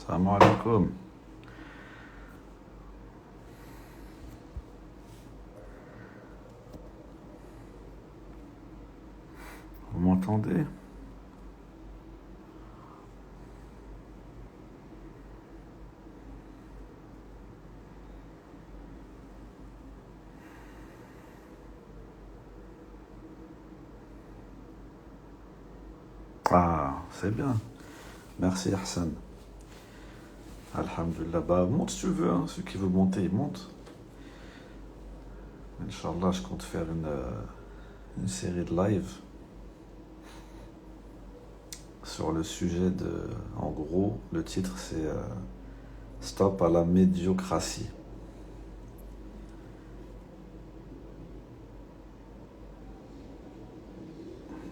Salam alaikum. Vous m'entendez? Ah, c'est bien. Merci Hassan. Alhamdulillah. Bah, monte si tu veux, hein. Ceux qui veulent monter, ils montent. Inch'Allah, je compte faire une série de live sur le sujet de. En gros, le titre c'est Stop à la médiocratie.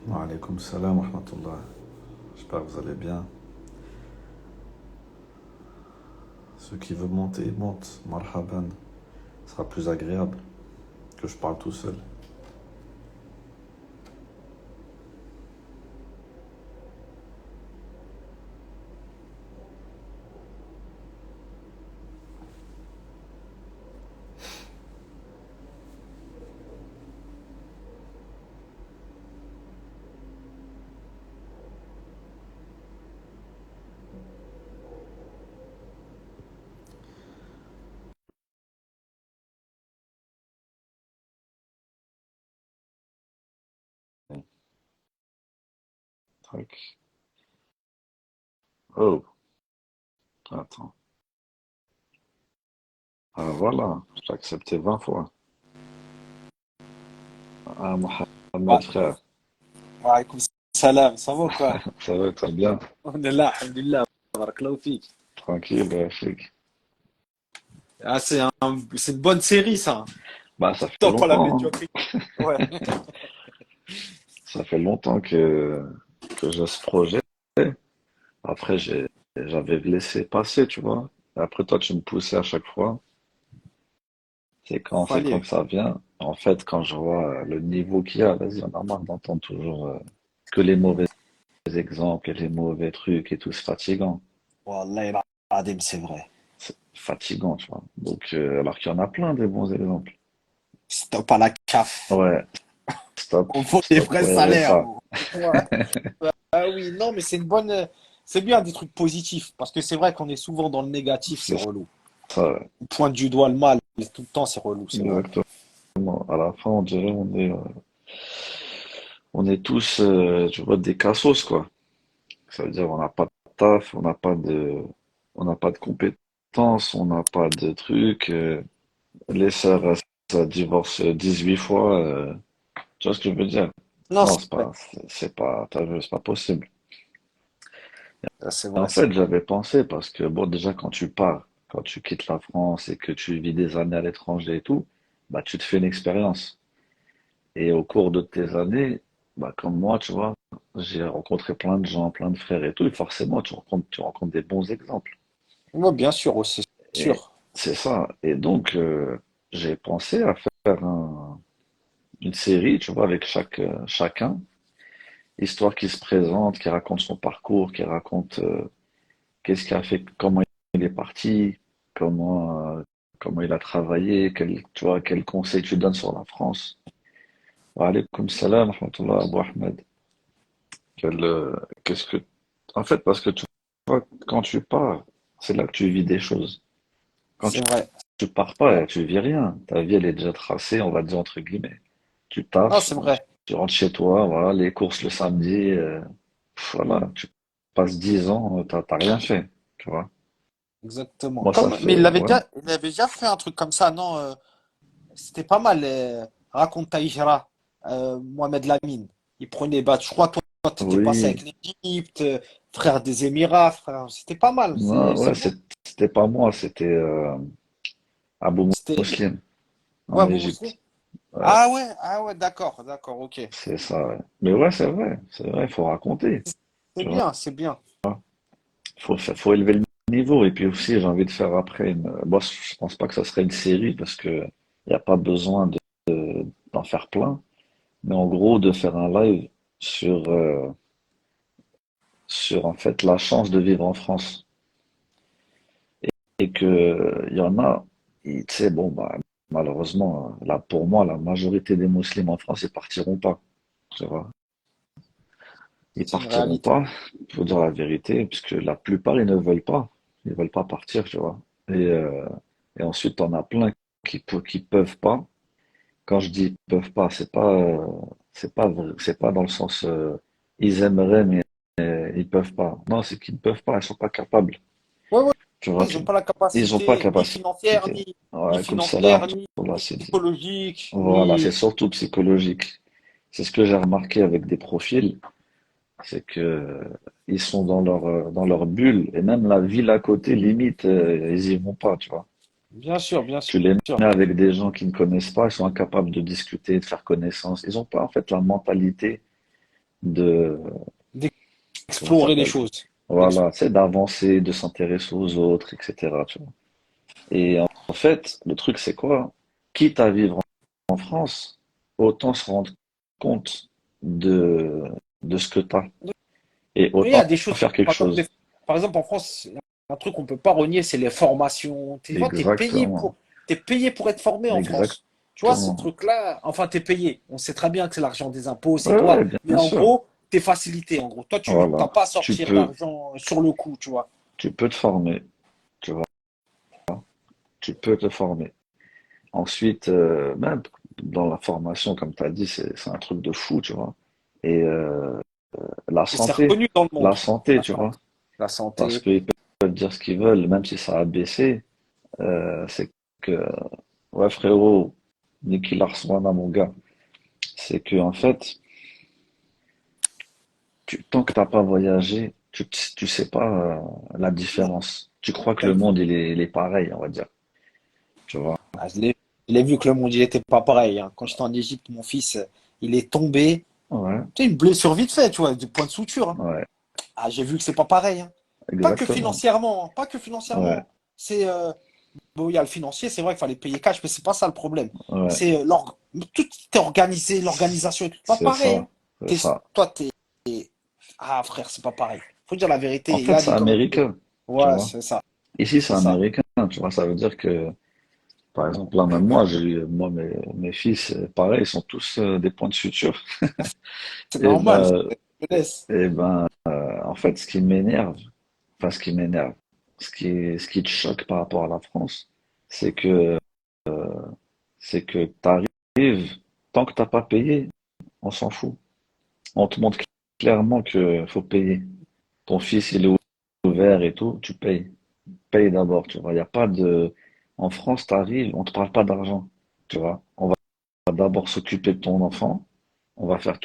Wa alaykoum salam wa rahmatullah. J'espère que vous allez bien. Ceux qui veulent monter, ils montent. Marhaban. Ce sera plus agréable que je parle tout seul. Tac. Oh, attends. Ah voilà, j'ai accepté 20 fois. Ah, Mohamed, Wa frère, wa alaykoum salam, ça va ou quoi? ça va très bien. On est là, alhamdulillah, barakallahu fik. Tranquille, Rafik. Ah, c'est une bonne série, ça. Bah, ça fait Top à la longtemps, hein. médiocrité. Ouais. Ça fait longtemps que j'ai ce projet. Après, j'avais laissé passer, tu vois. Après, toi, tu me poussais à chaque fois. C'est quand Fallait. que ça vient. En fait, quand je vois le niveau qu'il y a, vas-y, on a marre d'entendre toujours que les mauvais exemples et les mauvais trucs et tout, c'est fatigant. Wallah, Adim, c'est vrai. C'est fatigant, tu vois. Donc, alors qu'il y en a plein des bons exemples. Stop à la CAF. Ouais, stop, On vaut des stop vrais au salaires, RSA. gros. Ouais. Ah oui, non, mais c'est une bonne. C'est bien des trucs positifs. Parce que c'est vrai qu'on est souvent dans le négatif, c'est C'est relou. ça, ouais. On pointe du doigt le mal. Tout le temps, c'est relou, c'est vrai. Exactement. À la fin, on dirait on est tous, tu vois, des cassos, quoi. Ça veut dire on n'a pas de taf, on n'a pas de compétences, on n'a pas de trucs. Les sœurs, ça divorce 18 fois. Tu vois ce que je veux dire? Non, Non, c'est vrai. c'est pas, t'as vu, c'est pas possible. C'est En vrai, c'est fait, vrai. j'avais pensé parce que bon, déjà quand tu pars, quand tu quittes la France et que tu vis des années à l'étranger et tout, bah tu te fais une expérience. Et au cours de tes années, bah, comme moi, tu vois, j'ai rencontré plein de gens, plein de frères et tout, et forcément, tu rencontres des bons exemples. Moi, bien sûr, aussi, c'est Et sûr. c'est ça. Et donc, j'ai pensé à faire une série, tu vois, avec chacun, histoire qui se présente, qui raconte son parcours, qui raconte qu'est-ce qu'il a fait, comment il est parti, comment il a travaillé, tu vois, quel conseil tu donnes sur la France. Wa alaykoum salam, wa rahmatullah, Abou Ahmed. Qu'est-ce que, en fait, parce que tu vois, quand tu pars, c'est là que tu vis des choses. Quand C'est vrai. tu pars Ouais. pas, tu vis rien. Ta vie, elle est déjà tracée, on va dire entre guillemets. Tu Non, taffes, c'est vrai. tu rentres chez toi, voilà, les courses le samedi, voilà, tu passes 10 ans, t'as rien fait, tu vois. Exactement. Moi, ça Mais fait, ouais. il avait déjà fait un truc comme ça, non? C'était pas mal. Raconte ta hijra, Mohamed Lamine. Il prenait, bah, je crois, toi, t'étais passé Oui, avec l'Égypte, frère des Émirats, frère. C'était pas mal. non, C'est ouais, bien. c'était pas moi, c'était Abou C'était, Muslim ouais, en vous aussi? Égypte. Ouais, Ah ouais, d'accord, ok. c'est ça, ouais. Mais ouais, c'est vrai, il faut raconter, C'est tu vois. bien, c'est bien. Faut élever le niveau. Et puis aussi, j'ai envie de faire après moi, je pense pas que ça serait une série parce que il n'y a pas besoin d'en faire plein. Mais en gros, de faire un live sur, sur en fait la chance de vivre en France. et que il y en a, tu sais, bon, bah, malheureusement, là, pour moi, la majorité des musulmans en France, ils partiront pas. Tu vois. Ils C'est une partiront réalité. pas, faut dire la vérité, puisque la plupart, ils ne veulent pas. Ils veulent pas partir, tu vois. Et ensuite, on a plein qui peuvent pas. Quand je dis peuvent pas, c'est pas c'est pas dans le sens, ils aimeraient, mais ils peuvent pas. Non, c'est qu'ils ne peuvent pas, ils sont pas capables. Ouais, ouais, Tu vois, ils n'ont pas la ils ont pas capacité, ni financière, capacité. ni Ouais, comme ça là, financière, ni là, c'est, psychologique, voilà, c'est ni. surtout psychologique. C'est ce que j'ai remarqué avec des profils, c'est que ils sont dans leur bulle et même la ville à côté, limite, ils y vont pas, tu vois. Bien sûr, bien Tu les sûr. mets avec des gens qui ne connaissent pas, ils sont incapables de discuter, de faire connaissance. Ils n'ont pas en fait la mentalité de, comment ça D'explorer les s'appelle? choses. Voilà, c'est d'avancer, de s'intéresser aux autres, etc. Tu vois. Et en fait, le truc c'est quoi? Quitte à vivre en France, autant se rendre compte de, de ce que tu as et Oui, il y a autant des choses, faire quelque par exemple, chose. par exemple, en France, un truc qu'on ne peut pas renier, c'est les formations. Tu vois, Exactement, t'es payé pour être formé en France. Tu vois, ce exactement. truc-là, enfin, t'es payé. On sait très bien que c'est l'argent des impôts, c'est Ouais, ouais, toi. Mais bien en sûr. gros, t'es facilité. En gros, toi, tu n'as Voilà. pas à Tu sortir peux, d'argent sur le coup, tu vois. tu peux te former, tu vois. Tu peux te former. Ensuite, même dans la formation, comme tu as dit, c'est un truc de fou, tu vois. Et la Et c'est santé, reconnu dans le monde. la santé, La tu vois. santé. La Parce santé. qu'ils peuvent dire ce qu'ils veulent, même si ça a baissé, c'est que, ouais, frérot, Nicky Larswana, mon gars, c'est que, en fait, tant que t'as pas voyagé, tu sais pas la différence. Tu crois que le monde, il est pareil, on va dire. Tu vois. Ah, je l'ai vu que le monde, il était pas pareil, hein. Quand j'étais en Égypte, mon fils, il est tombé. Ouais, Tu sais, une blessure vite fait, tu vois, du point de suture, hein. ouais, Ah, j'ai vu que c'est pas pareil, hein. Pas que exactement. financièrement, hein, pas que Ouais, financièrement. C'est bon, il y a le financier, c'est vrai qu'il fallait payer cash, mais c'est pas ça le problème. ouais, C'est tout est organisé, l'organisation est tout pas c'est pareil, ça, hein. c'est ça. Toi, ah frère, c'est pas pareil. Faut dire la vérité. En Il y fait, a c'est des communautés. américain, tu Ouais, vois. c'est ça, Ici, c'est c'est ça. américain, tu vois. Ça veut dire que, par exemple, là, même moi, mes fils, pareil, ils sont tous des points de suture. C'est Et normal. ben, Je te laisse. en fait, ce qui m'énerve, enfin, ce qui m'énerve, ce qui te choque par rapport à la France, c'est que, c'est que t'arrives, tant que t'as pas payé, on s'en fout. On te montre clairement que faut payer. Ton fils, il est ouvert et tout, tu payes. Paye d'abord, tu vois. Il y a pas de, en France, t'arrives, on te parle pas d'argent, tu vois. On va d'abord s'occuper de ton enfant, on va faire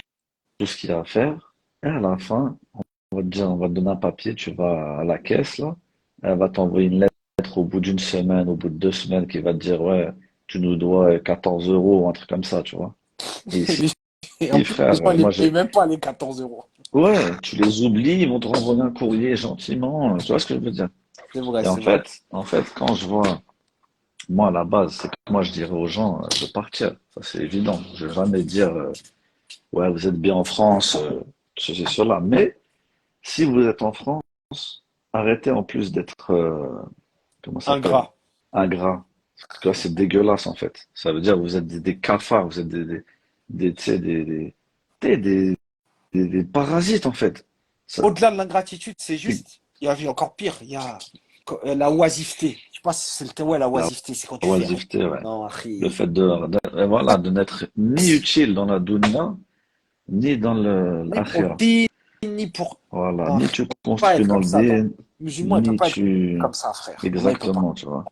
tout ce qu'il y a à faire, et à la fin, on va te dire, on va te donner un papier, tu vas à la caisse, là, elle va t'envoyer une lettre au bout d'une semaine, au bout de 2 semaines, qui va te dire, ouais, tu nous dois 14 euros, ou un truc comme ça, tu vois. Et ici, Et en plus, les frère, gens, ils les moi, payent même pas les 14 euros. ouais, tu les oublies, ils vont te renvoyer un courrier gentiment, tu vois ce que je veux dire. C'est vrai, Et c'est vrai. en fait, quand je vois, moi, à la base, c'est que moi, je dirais aux gens de partir. Ça, c'est évident. Je vais jamais dire, ouais, vous êtes bien en France, ceci, cela. Mais, si vous êtes en France, arrêtez en plus d'être, comment ça s'appelle? Ingrat. Ingrat. Parce que là, c'est dégueulasse, en fait. Ça veut dire que vous êtes des cafards, vous êtes tu sais, des parasites, en fait. Ça, Au-delà de l'ingratitude, c'est juste, il y a encore pire, il y a la oisiveté. Je sais pas si c'est le terme, ouais, la la oisiveté, c'est quand tu fais rien. oisiveté, ouais. Non, Le Harry. fait voilà, de n'être ni utile dans la dunya, ni dans Ni pour le l'akhira. din, ni pour. Voilà, Non, ni frère, tu on peut pas construis être dans comme le ça. din, Le musulman, il peut ni pas être tu... comme ça, frère. Wallah, il peut pas. Exactement, tu vois.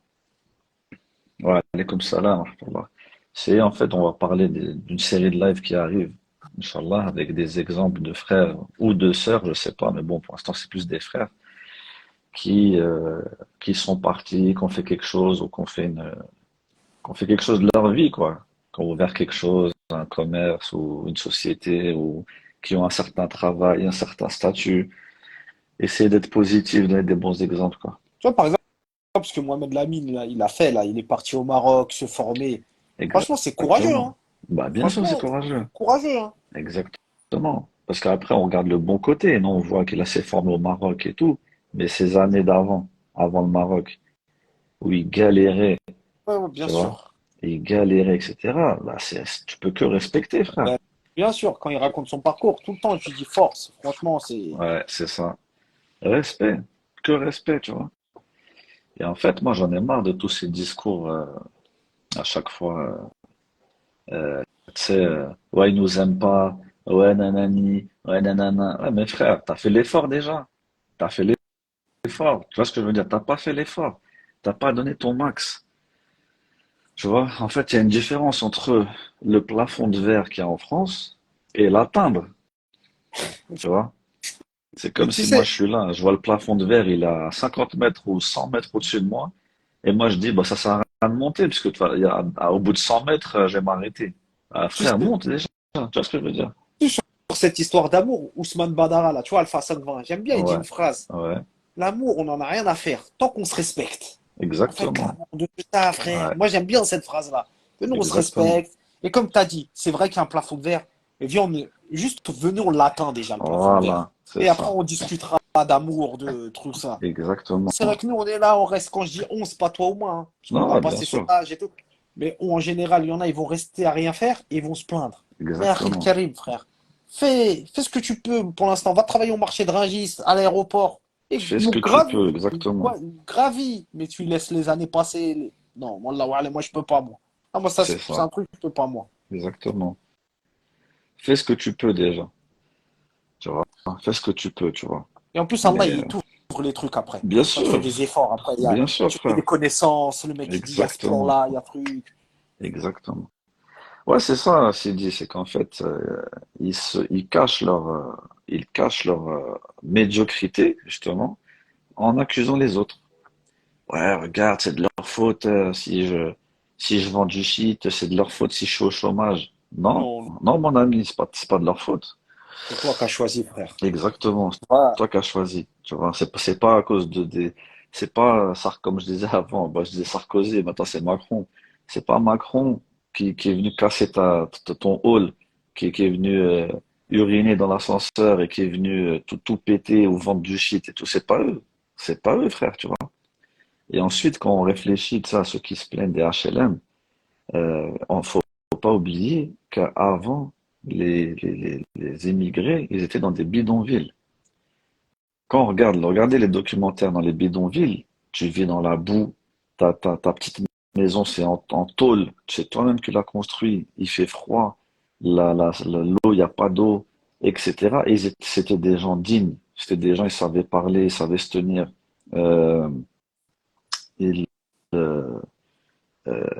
Ouais, elle est comme ça là, Inch'Allah. C'est en fait, on va parler d'une série de lives qui arrive, Inch'Allah, avec des exemples de frères ou de sœurs, je sais pas, mais bon, pour l'instant, c'est plus des frères qui, euh, qui sont partis, qui ont fait quelque chose ou qu'on fait quelque chose de leur vie, quoi. Qui ont ouvert quelque chose, un commerce ou une société ou qui ont un certain travail, un certain statut. Essayer d'être positif, donner des bons exemples, quoi. Tu vois, par exemple, parce que Mohamed Lamine, là, il a fait, là, il est parti au Maroc se former. Franchement, c'est courageux, hein. Exactement. Bah, bien sûr, c'est Franchement, courageux. courageux, hein. Exactement. Parce qu'après, on regarde le bon côté, non? On voit qu'il a s'est formé au Maroc et tout, mais ces années d'avant, avant le Maroc, où il galérait, Ouais, ouais, bien tu vois, sûr. et il galérait, etc. Bah, tu peux que respecter, frère. Ben, bien sûr, quand il raconte son parcours, tout le temps, je lui dis force. Franchement, c'est. Ouais, c'est ça. Respect, que respect, tu vois. Et en fait, moi, j'en ai marre de tous ces discours à chaque fois. Tu sais, ouais, ils nous aiment pas, ouais, nanani, ouais, nanana. Ouais, mais frère, t'as fait l'effort déjà. T'as fait l'effort. Tu vois ce que je veux dire? T'as pas fait l'effort. T'as pas donné ton max. Tu vois? En fait, il y a une différence entre le plafond de verre qu'il y a en France et l'atteindre. Tu vois? C'est Mais comme tu si moi sais, je suis là, je vois le plafond de verre, il est à 50 mètres ou 100 mètres au-dessus de moi. Et moi je dis, bah, ça sert à rien de monter, puisque au bout de 100 mètres, je vais m'arrêter. Ah, tu frère, sais, monte déjà. Tu vois ce que je veux dire? sur cette histoire d'amour, Ousmane Badara, là, tu vois, Alpha 120, j'aime bien, il dit Ouais, une phrase. ouais, L'amour, on n'en a rien à faire, tant qu'on se respecte. En fait, exactement. l'amour de ça, frère. Ouais, Moi, j'aime bien cette phrase-là. Que nous, on se exactement. respecte. Et comme tu as dit, c'est vrai qu'il y a un plafond de verre. Mais viens, juste venez, on l'atteint déjà, le plafond de verre. Voilà, c'est Et après, ça. on discutera d'amour, de trucs, ça. Exactement. C'est vrai que nous, on est là, on reste, quand je dis on, c'est pas toi ou moi, hein, parce qu'on a Non, bien passé cet sûr. âge et tout. Mais en général, il y en a, ils vont rester à rien faire et ils vont se plaindre. Mais Achille Exactement. Karim, frère, fais ce que tu peux pour l'instant. Va travailler au marché de Rungis, à l'aéroport. Et Fais ce nous que tu gravis, peux, exactement. gravis, mais tu laisses les années passer. Non, moi, je peux pas, moi. Ah, moi, ça, C'est c'est ça. un truc que je peux pas, moi. Exactement. Fais ce que tu peux déjà. Tu vois? Fais ce que tu peux, tu vois. Et en plus, Allah, Mais il t'ouvre les trucs après. bien Quand tu fais sûr, des efforts, après, bien sûr, tu fais des frère. connaissances. Le mec, il dit, il y a ce Exactement. plan-là, il y a truc. Exactement. Ouais, c'est ça, Sidi, c'est qu'en fait, ils cachent leur médiocrité, justement, en accusant les autres. Ouais, regarde, c'est de leur faute si je vends du shit, c'est de leur faute si je suis au chômage. Non, Non, non, mon ami, c'est pas de leur faute. c'est toi qui as choisi, frère. Exactement, c'est Voilà. toi qui as choisi. Tu vois, c'est pas à cause c'est pas comme je disais avant, bah, je disais Sarkozy, maintenant c'est Macron. C'est pas Macron qui est venu casser ton hall, qui est venu uriner dans l'ascenseur et qui est venu tout péter ou vendre du shit et tout. C'est pas eux. C'est pas eux, frère, tu vois. Et ensuite, quand on réfléchit de ça, à ceux qui se plaignent des HLM, faut pas oublier qu'avant, les immigrés, ils étaient dans des bidonvilles. Quand regardez les documentaires dans les bidonvilles, tu vis dans la boue, ta petite maison, c'est en tôle, c'est toi-même qui l'as construit, il fait froid, l'eau, il n'y a pas d'eau, etc. Et c'était des gens dignes, c'était des gens, ils savaient parler, ils savaient se tenir, euh, ils, euh,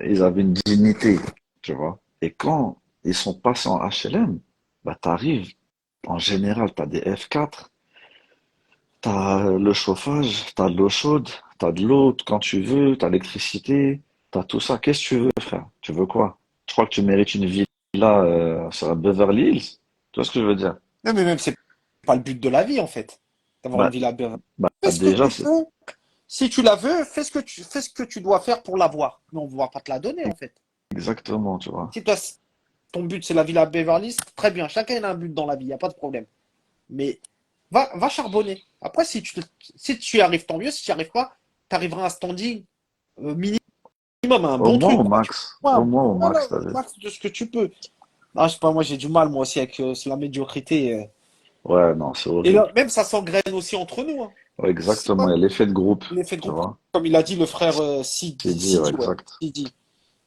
ils avaient une dignité, tu vois. Et quand ils sont passés en HLM, bah, t'arrives, en général, t'as des F4. T'as le chauffage, t'as de l'eau chaude, t'as de l'eau quand tu veux, t'as l'électricité, t'as tout ça. Qu'est-ce que tu veux, frère? Tu veux quoi? Tu crois que tu mérites une villa sur Beverly Hills? Tu vois ce que je veux dire? Non, mais même, c'est pas le but de la vie, en fait, d'avoir une Bah, villa bien. bah Fais ce que déjà, tu c'est peux. Si tu la veux, fais ce que tu dois faire pour l'avoir. Mais on ne va pas te la donner, en fait. exactement, tu vois. Si toi, ton but, c'est la villa Beverly Hills, très bien. Chacun a un but dans la vie, il n'y a pas de problème. Mais va charbonner. Après, si tu y arrives, tant mieux. Si tu n'y arrives pas, tu arriveras à un standing minimum, à un Au bon moins truc, au quoi. Tu max. Au vois, moins au voilà, max, t'as au vu. max de ce que tu peux. Ah, je sais pas, moi, j'ai du mal, moi aussi, avec la médiocrité. Ouais, non, c'est Et horrible. là, même ça s'engraine aussi entre nous, hein. Ouais, C'est exactement, pas il y a l'effet de groupe, l'effet de tu groupe, vois. comme il a dit le frère C'est dit, ouais, Sidi, ouais. exact. Sidi.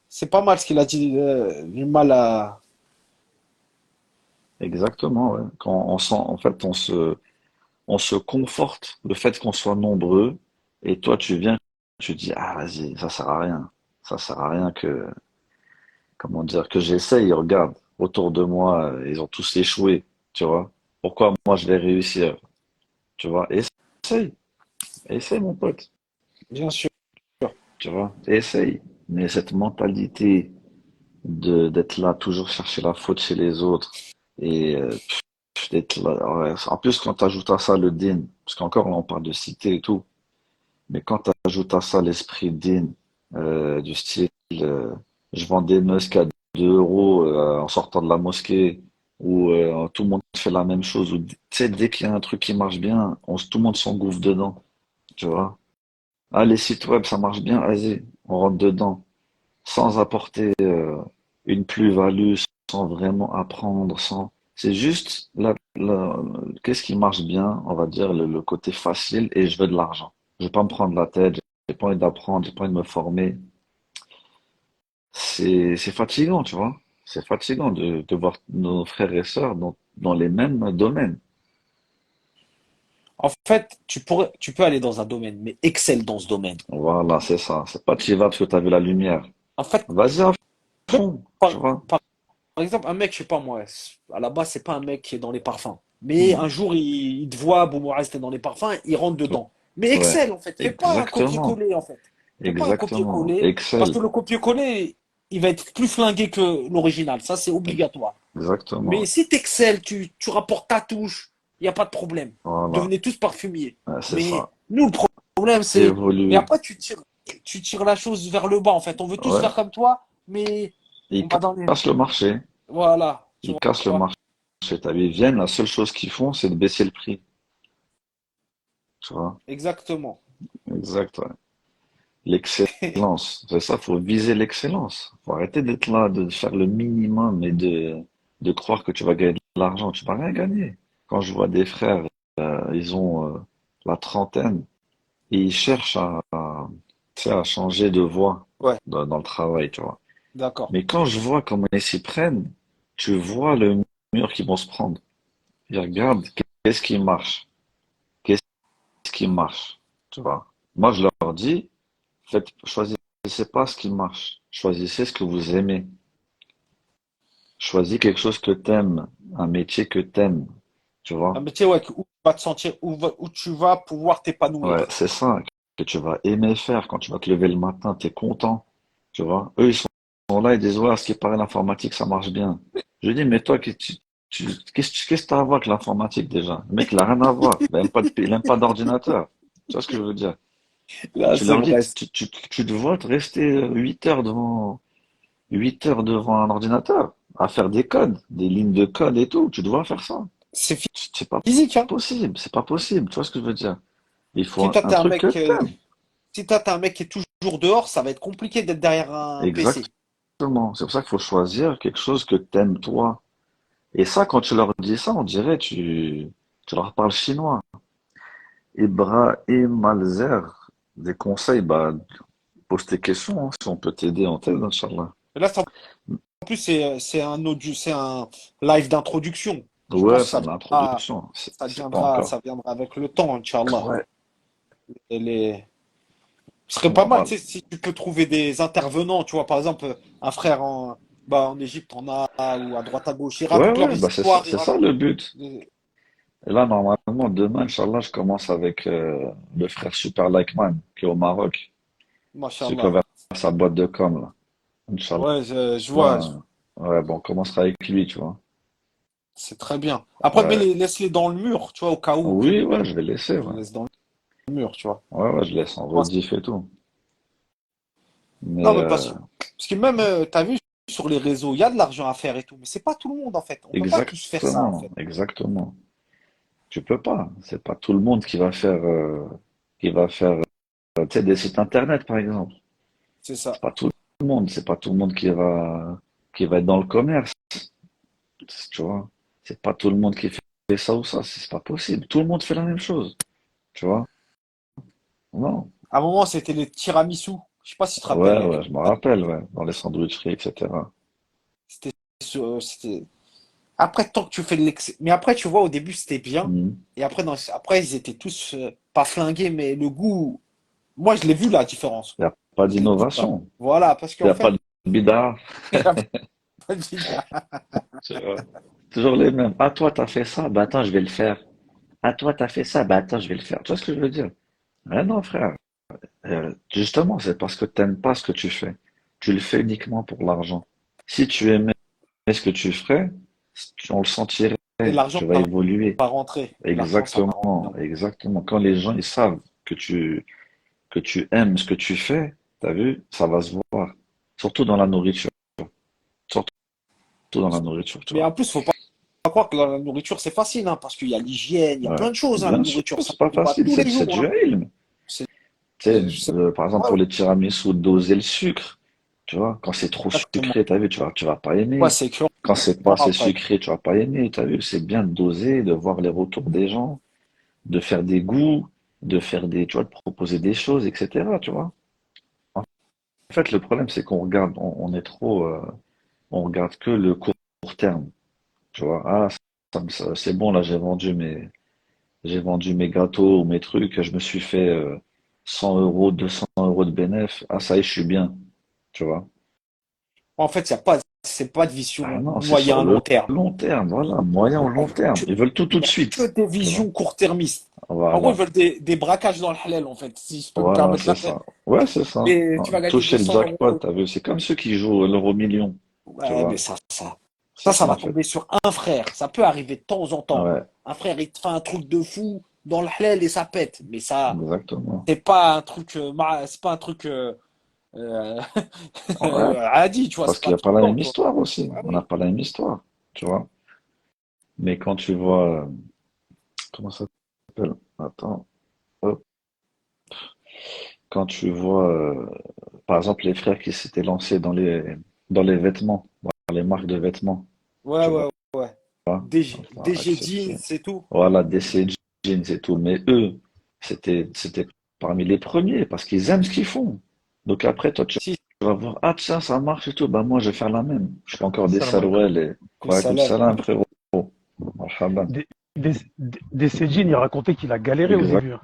C'est pas mal ce qu'il a dit, du mal à. Exactement, ouais. Quand on sent, en fait, on se conforte le fait qu'on soit nombreux et toi tu viens, tu dis ah vas-y, ça sert à rien. Ça sert à rien comment dire, que j'essaye, regarde, autour de moi, ils ont tous échoué, tu vois. Pourquoi moi je vais réussir, tu vois. Essaye, essaye mon pote, Bien sûr. tu vois, essaye. Mais cette mentalité d'être là, toujours chercher la faute chez les autres et d'être là. Ouais. En plus, quand tu ajoutes à ça le din, parce qu'encore là on parle de cité et tout, mais quand tu ajoutes à ça l'esprit din, du style je vends des muscles à 2 euros en sortant de la mosquée, ou tout le monde fait la même chose, ou tu sais, dès qu'il y a un truc qui marche bien, tout le monde s'engouffre dedans, tu vois. Ah, les sites web, ça marche bien, vas-y, on rentre dedans. Sans apporter une plus-value, sans vraiment apprendre, sans... C'est juste qu'est-ce qui marche bien, on va dire, le côté facile, et je veux de l'argent. Je vais pas me prendre la tête, j'ai pas envie d'apprendre, j'ai pas envie de me former. C'est fatigant, tu vois. C'est fatigant de voir nos frères et sœurs dans les mêmes domaines. En fait, tu peux aller dans un domaine, mais excelle dans ce domaine. Voilà, c'est ça. C'est pas tu y vas parce que tu as vu la lumière. En fait, Vas-y à même fond, tu par, vois. par- par exemple, un mec, je sais pas moi, à la base, c'est pas un mec qui est dans les parfums. Mais Hmm. un jour, il te voit, Boumoura, t'es dans les parfums, il rentre dedans. Mais Ouais, excelle, en fait. Fais pas un exactement, copier-coller, en fait. Fais pas un exactement. copier-coller, parce que Excel, le copier-coller, il va être plus flingué que l'original. Ça, c'est obligatoire. Mais exactement. si t'excelles, tu rapportes ta touche, il n'y a pas de problème. Voilà, Devenez tous parfumiers. ouais, c'est Mais ça. nous, le problème, c'est. Mais Évoluer. après, tu tires la chose vers le bas, en fait. On veut tous Ouais, faire comme toi, mais ils on va dans les. cassent le marché. Voilà, tu Ils cassent le vois. marché. T'as vu, ils viennent, la seule chose qu'ils font, c'est de baisser le prix. Tu vois. Exactement. Exact, ouais. L'excellence. C'est ça, faut viser l'excellence. Faut arrêter d'être là, de faire le minimum et de croire que tu vas gagner de l'argent. Tu vas rien gagner. Quand je vois des frères, ils ont la trentaine et ils cherchent tu sais, à changer de voie Ouais, dans le travail, tu vois. d'accord. Mais quand je vois comment ils s'y prennent, tu vois le mur qu'ils vont se prendre. Ils regardent, qu'est-ce qui marche? Qu'est-ce qui marche? Tu vois. Moi, je leur dis, choisissez pas ce qui marche. Choisissez ce que vous aimez. Choisis quelque chose que t'aimes, un métier que t'aimes. Tu Un vois? métier, ouais, où tu vas te sentir, où tu vas pouvoir Ouais, t'épanouir. c'est ça que tu vas aimer faire quand tu vas te lever le matin, t'es content. Tu vois? Eux, ils sont là, ils disent, ouais, à ce qui paraît, l'informatique, ça marche bien. Je dis, mais toi, qu'est-ce que t'as à voir avec l'informatique déjà? Le mec, il a rien à voir. Il aime pas d'ordinateur. Tu vois ce que je veux dire? Là, Tu c'est leur dis, vrai. tu te vois te rester 8 heures devant un ordinateur à faire des codes, des lignes de code et tout. Tu dois faire ça. C'est C'est pas physique, hein. possible. C'est pas possible. Tu vois ce que je veux dire? Il faut Si toi, un t'es un truc que mec, t'aimes. si toi, t'es un mec qui est toujours dehors, ça va être compliqué d'être derrière un Exactement. PC. C'est pour ça qu'il faut choisir quelque chose que t'aimes toi. Et ça, quand tu leur dis ça, on dirait tu leur parles chinois. Ibrahim Alzer, des conseils, bah, pose tes questions, hein, si on peut t'aider en tête, Inch'Allah. Et là, en plus, c'est un live d'introduction. Je Ouais, pense que c'est l'introduction. C'est pas encore. ça viendra avec le temps, Inch'Allah. Ouais. Et les... Ce serait pas mal, Voilà. tu sais, si tu peux trouver des intervenants, tu vois, par exemple, un frère en Égypte en a, ou à droite à gauche, ils Ouais, racontent leur ouais, bah histoire, ils c'est ça racontent. le but. Et là, normalement, demain, Inch'Allah, je commence avec le frère Super Likeman, qui est au Maroc. Celui qui a Machallah. ouvert sa boîte de com, là. Inch'Allah. Ouais, je vois, Ouais, bon, on commencera avec lui, tu vois. c'est très bien. Après, Ouais. laisse-les dans le mur, tu vois, au cas où Oui, ouais, je vais laisser, tu ouais. les laisses dans le mur, tu vois. Ouais, ouais, je laisse en Moi, rediff et tout. Mais non, mais parce que même, t'as vu, sur les réseaux, il y a de l'argent à faire et tout, mais c'est pas tout le monde, en fait. On peut pas tous faire ça, en exactement, fait. exactement. Tu peux pas. C'est pas tout le monde qui va faire, tu sais, des sites internet, par exemple. C'est ça. C'est pas tout le monde. C'est pas tout le monde qui va être dans le commerce, tu vois. C'est pas tout le monde qui fait ça ou ça. C'est pas possible. Tout le monde fait la même chose, tu vois. Non. À un moment, c'était les tiramisu. Je sais pas si tu te rappelles, Ouais, là, ouais, je me rappelle, ouais. Dans les sandwicheries, etc. C'était, c'était. Après, tant que tu fais de l'excès. Mais après, tu vois, au début, c'était bien. Mhm. Et après, après ils étaient tous pas flingués, mais le goût. Moi, je l'ai vu la différence. Il n'y a pas Je l'ai vu, là. d'innovation. Voilà, parce Il n'y qu'en a pas fait, de bidard. il y a pas de vinaigre. Tu vois. Toujours les mêmes. Ah, toi, t'as fait ça, bah attends, je vais le faire. Ah, toi, t'as fait ça, bah attends, je vais le faire. Tu vois ce que je veux dire? Ah non, frère. Justement, c'est parce que t'aimes pas ce que tu fais. Tu le fais uniquement pour l'argent. Si tu aimais ce que tu ferais, on le sentirait. Et l'argent Tu vas évoluer. va rentrer. Et l'argent, ça va rentrer Exactement, dans. exactement. Quand les gens, ils savent que tu aimes ce que tu fais, t'as vu, ça va se voir. Surtout dans la nourriture. Surtout dans la nourriture, tu Mais en vois. plus, faut pas croire que la nourriture, c'est facile, hein, parce qu'il y a l'hygiène, il y a Ouais. plein de choses, hein, la Bien sûr, nourriture. Ça c'est pas ne pas facile, tous les c'est jours, du hein. ilm. C'est Tu sais, Je sais par exemple, pas. pour les tiramisu, doser le sucre. Tu vois, quand c'est trop Exactement. sucré, t'as vu, tu vas pas Ouais, aimer. c'est écœurant Quand c'est pas assez après. sucré, tu vas pas aimer. T'as vu, c'est bien de doser, de voir les retours des gens, de faire des goûts, de faire des, tu vois, de proposer des choses, etc. Tu vois. En fait, le problème, c'est qu'on regarde, on est trop, on regarde que le court terme. Tu vois, ah, c'est bon, là, j'ai vendu mes gâteaux ou mes trucs, je me suis fait 100 euros, 200 euros de bénéf. Ah, ça y est, je suis bien. Tu vois. En fait, c'est pas de Ah vision non, c'est sur moyen le long terme. long terme, voilà, moyen ou long terme. Tu- Ils veulent tout Il de n'y a que suite. des Tu vois. visions court-termistes. En gros, ils Voilà, veulent des braquages dans le halal, en fait, si je peux me voilà, permettre c'est la ça. Ouais, c'est ça. mais tu vas gagner Toucher le 200 jackpot, euros. t'as vu, c'est comme ceux qui jouent à l'euro million. Tu Ouais, mais vois, c'est ça ça va en fait. tomber sur un frère. Ça peut arriver de temps en temps. Ouais, Un frère, il te fait un truc de fou dans le halal et ça pète. Mais ça, exactement. c'est pas un truc, c'est pas un truc euh, Ouais, Adi, tu vois, parce c'est qu'il pas n'y a tout pas la le temps, même tu vois. histoire aussi. Ah On n'a oui. pas la même histoire. Tu vois. Mais quand tu vois, comment ça s'appelle? Attends, hop. Quand tu vois, par exemple, les frères qui s'étaient lancés dans les vêtements, dans les marques de vêtements, Ouais, tu ouais, vois. ouais. Voilà, DG Jeans, c'est tout. voilà, DC Jeans et tout. Mais eux, c'était parmi les premiers parce qu'ils aiment ce qu'ils font. Donc après, toi, tu Si, vas voir, ah tiens, ça marche et tout. Bah moi, je vais faire la même. Je fais encore des Salam alaikum. sarouels et mais quoi, ça écoute, lève. salam, frérot. Marhaban. Des, des, des Cédine, il racontait qu'il a galéré au début, hein.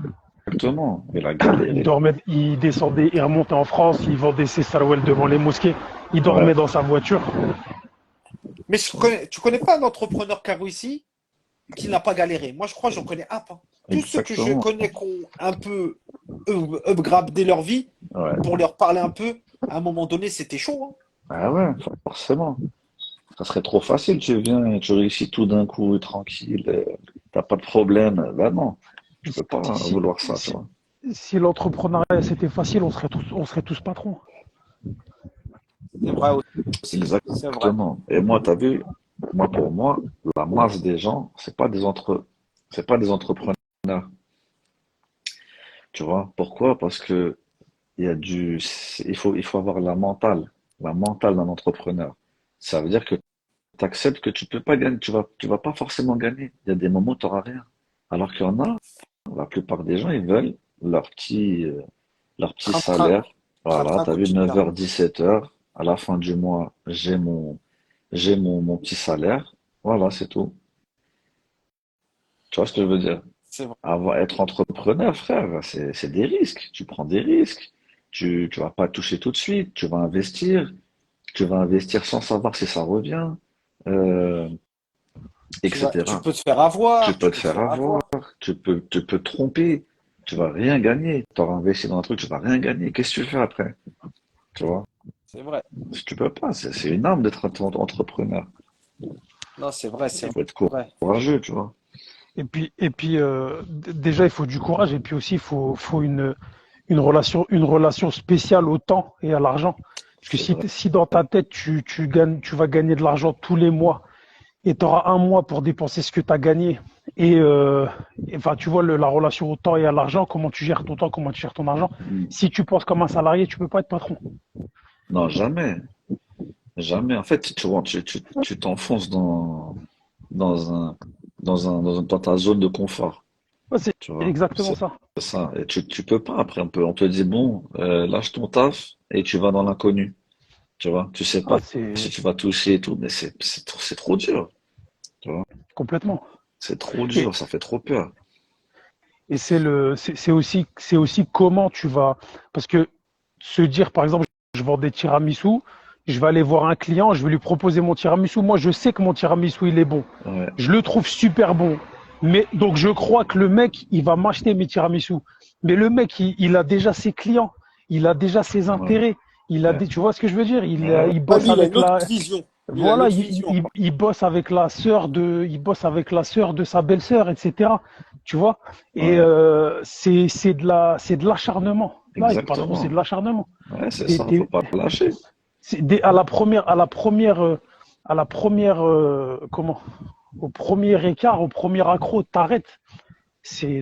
Exactement. Il a Il galéré. dormait, il descendait, il remontait en France, il vendait ses sarouels devant les mosquées. Il Ouais, dormait dans sa voiture. Mais tu connais pas un entrepreneur qui a réussi qui n'a pas galéré. Moi, je crois que j'en connais un. Pas. Tous ceux que je exactement. connais qui ont un peu upgradé leur vie, Ouais. pour leur parler un peu, à un moment donné, c'était chaud, hein. Ah ouais, forcément. Ça serait trop facile. Tu viens et tu réussis tout d'un coup, tranquille. T'as pas de problème. Bah non, tu peux pas Si, si, vouloir ça, tu si, vois. si l'entrepreneuriat c'était facile, on serait tous patrons. C'est vrai aussi. C'est vrai. Exactement. Et moi, t'as vu, moi, pour moi, la masse des gens, c'est pas des entrepreneurs. Tu vois? Pourquoi? Parce que il y a il faut avoir la mentale d'un entrepreneur. Ça veut dire que tu acceptes que tu peux pas gagner, tu vas pas forcément gagner. Il y a des moments où tu n'auras rien. Alors qu'il y en a, la plupart des gens, ils veulent leur petit Train-train, salaire. Voilà, train-train tu as vu 9 quotidien. heures 17 heures. À la fin du mois, mon petit salaire. Voilà, c'est tout. Tu vois ce que je veux dire? C'est vrai. Être entrepreneur, frère, c'est des risques. Tu prends des risques. Tu vas pas toucher tout de suite. Tu vas investir. Tu vas investir sans savoir si ça revient, euh, Tu etc. peux te faire Tu avoir, tu peux te peux te faire faire avoir. avoir. Tu peux te tromper. Tu vas rien gagner. Tu auras investi dans un truc, tu vas rien gagner. Qu'est-ce que tu fais après? Tu vois? C'est vrai. Si tu peux pas, c'est une arme d'être entrepreneur. Non, c'est vrai, Il c'est faut être vrai. courageux, tu vois. Déjà, il faut du courage et puis aussi, faut une relation spéciale au temps et à l'argent. Parce que C'est vrai. si dans ta tête, tu vas gagner de l'argent tous les mois et tu auras un mois pour dépenser ce que tu as gagné. Enfin, tu vois, la relation au temps et à l'argent, comment tu gères ton temps, comment tu gères ton argent. Si tu penses comme un salarié, tu peux pas être patron. Non, jamais. Jamais. En fait, tu vois, tu t'enfonces dans ta zone de confort. Ouais, c'est Tu vois. exactement C'est ça. ça. Et tu peux pas. Après, on te dit, bon, lâche ton taf et tu vas dans l'inconnu. Tu vois. Tu sais Ah, pas si c'est tu vas toucher et tout, mais c'est trop dur. Tu vois. complètement. C'est trop Et, dur. Ça fait trop peur. et c'est aussi comment tu vas, parce que se dire, par exemple, je vends des tiramisu, je vais aller voir un client, je vais lui proposer mon tiramisu. Moi, je sais que mon tiramisu, il est bon. Ouais. Je le trouve super bon. Mais donc, je crois que le mec, il va m'acheter mes tiramisu. Mais le mec, il a déjà ses clients, il a déjà ses Ouais. intérêts. Ouais. Tu vois ce que je veux dire? Ouais. Il Ah, bosse lui, il a avec une autre la, vision. Lui, il a une voilà, autre vision. il bosse avec la sœur il bosse avec la sœur de sa belle-sœur, etc. Tu vois? Et Ouais. c'est de l'acharnement. Là, le patron, c'est de Exactement. l'acharnement. Ouais, c'est T'es- ça. Faut t'es- pas lâcher. à la première, comment? Au premier écart, au premier accro, t'arrêtes.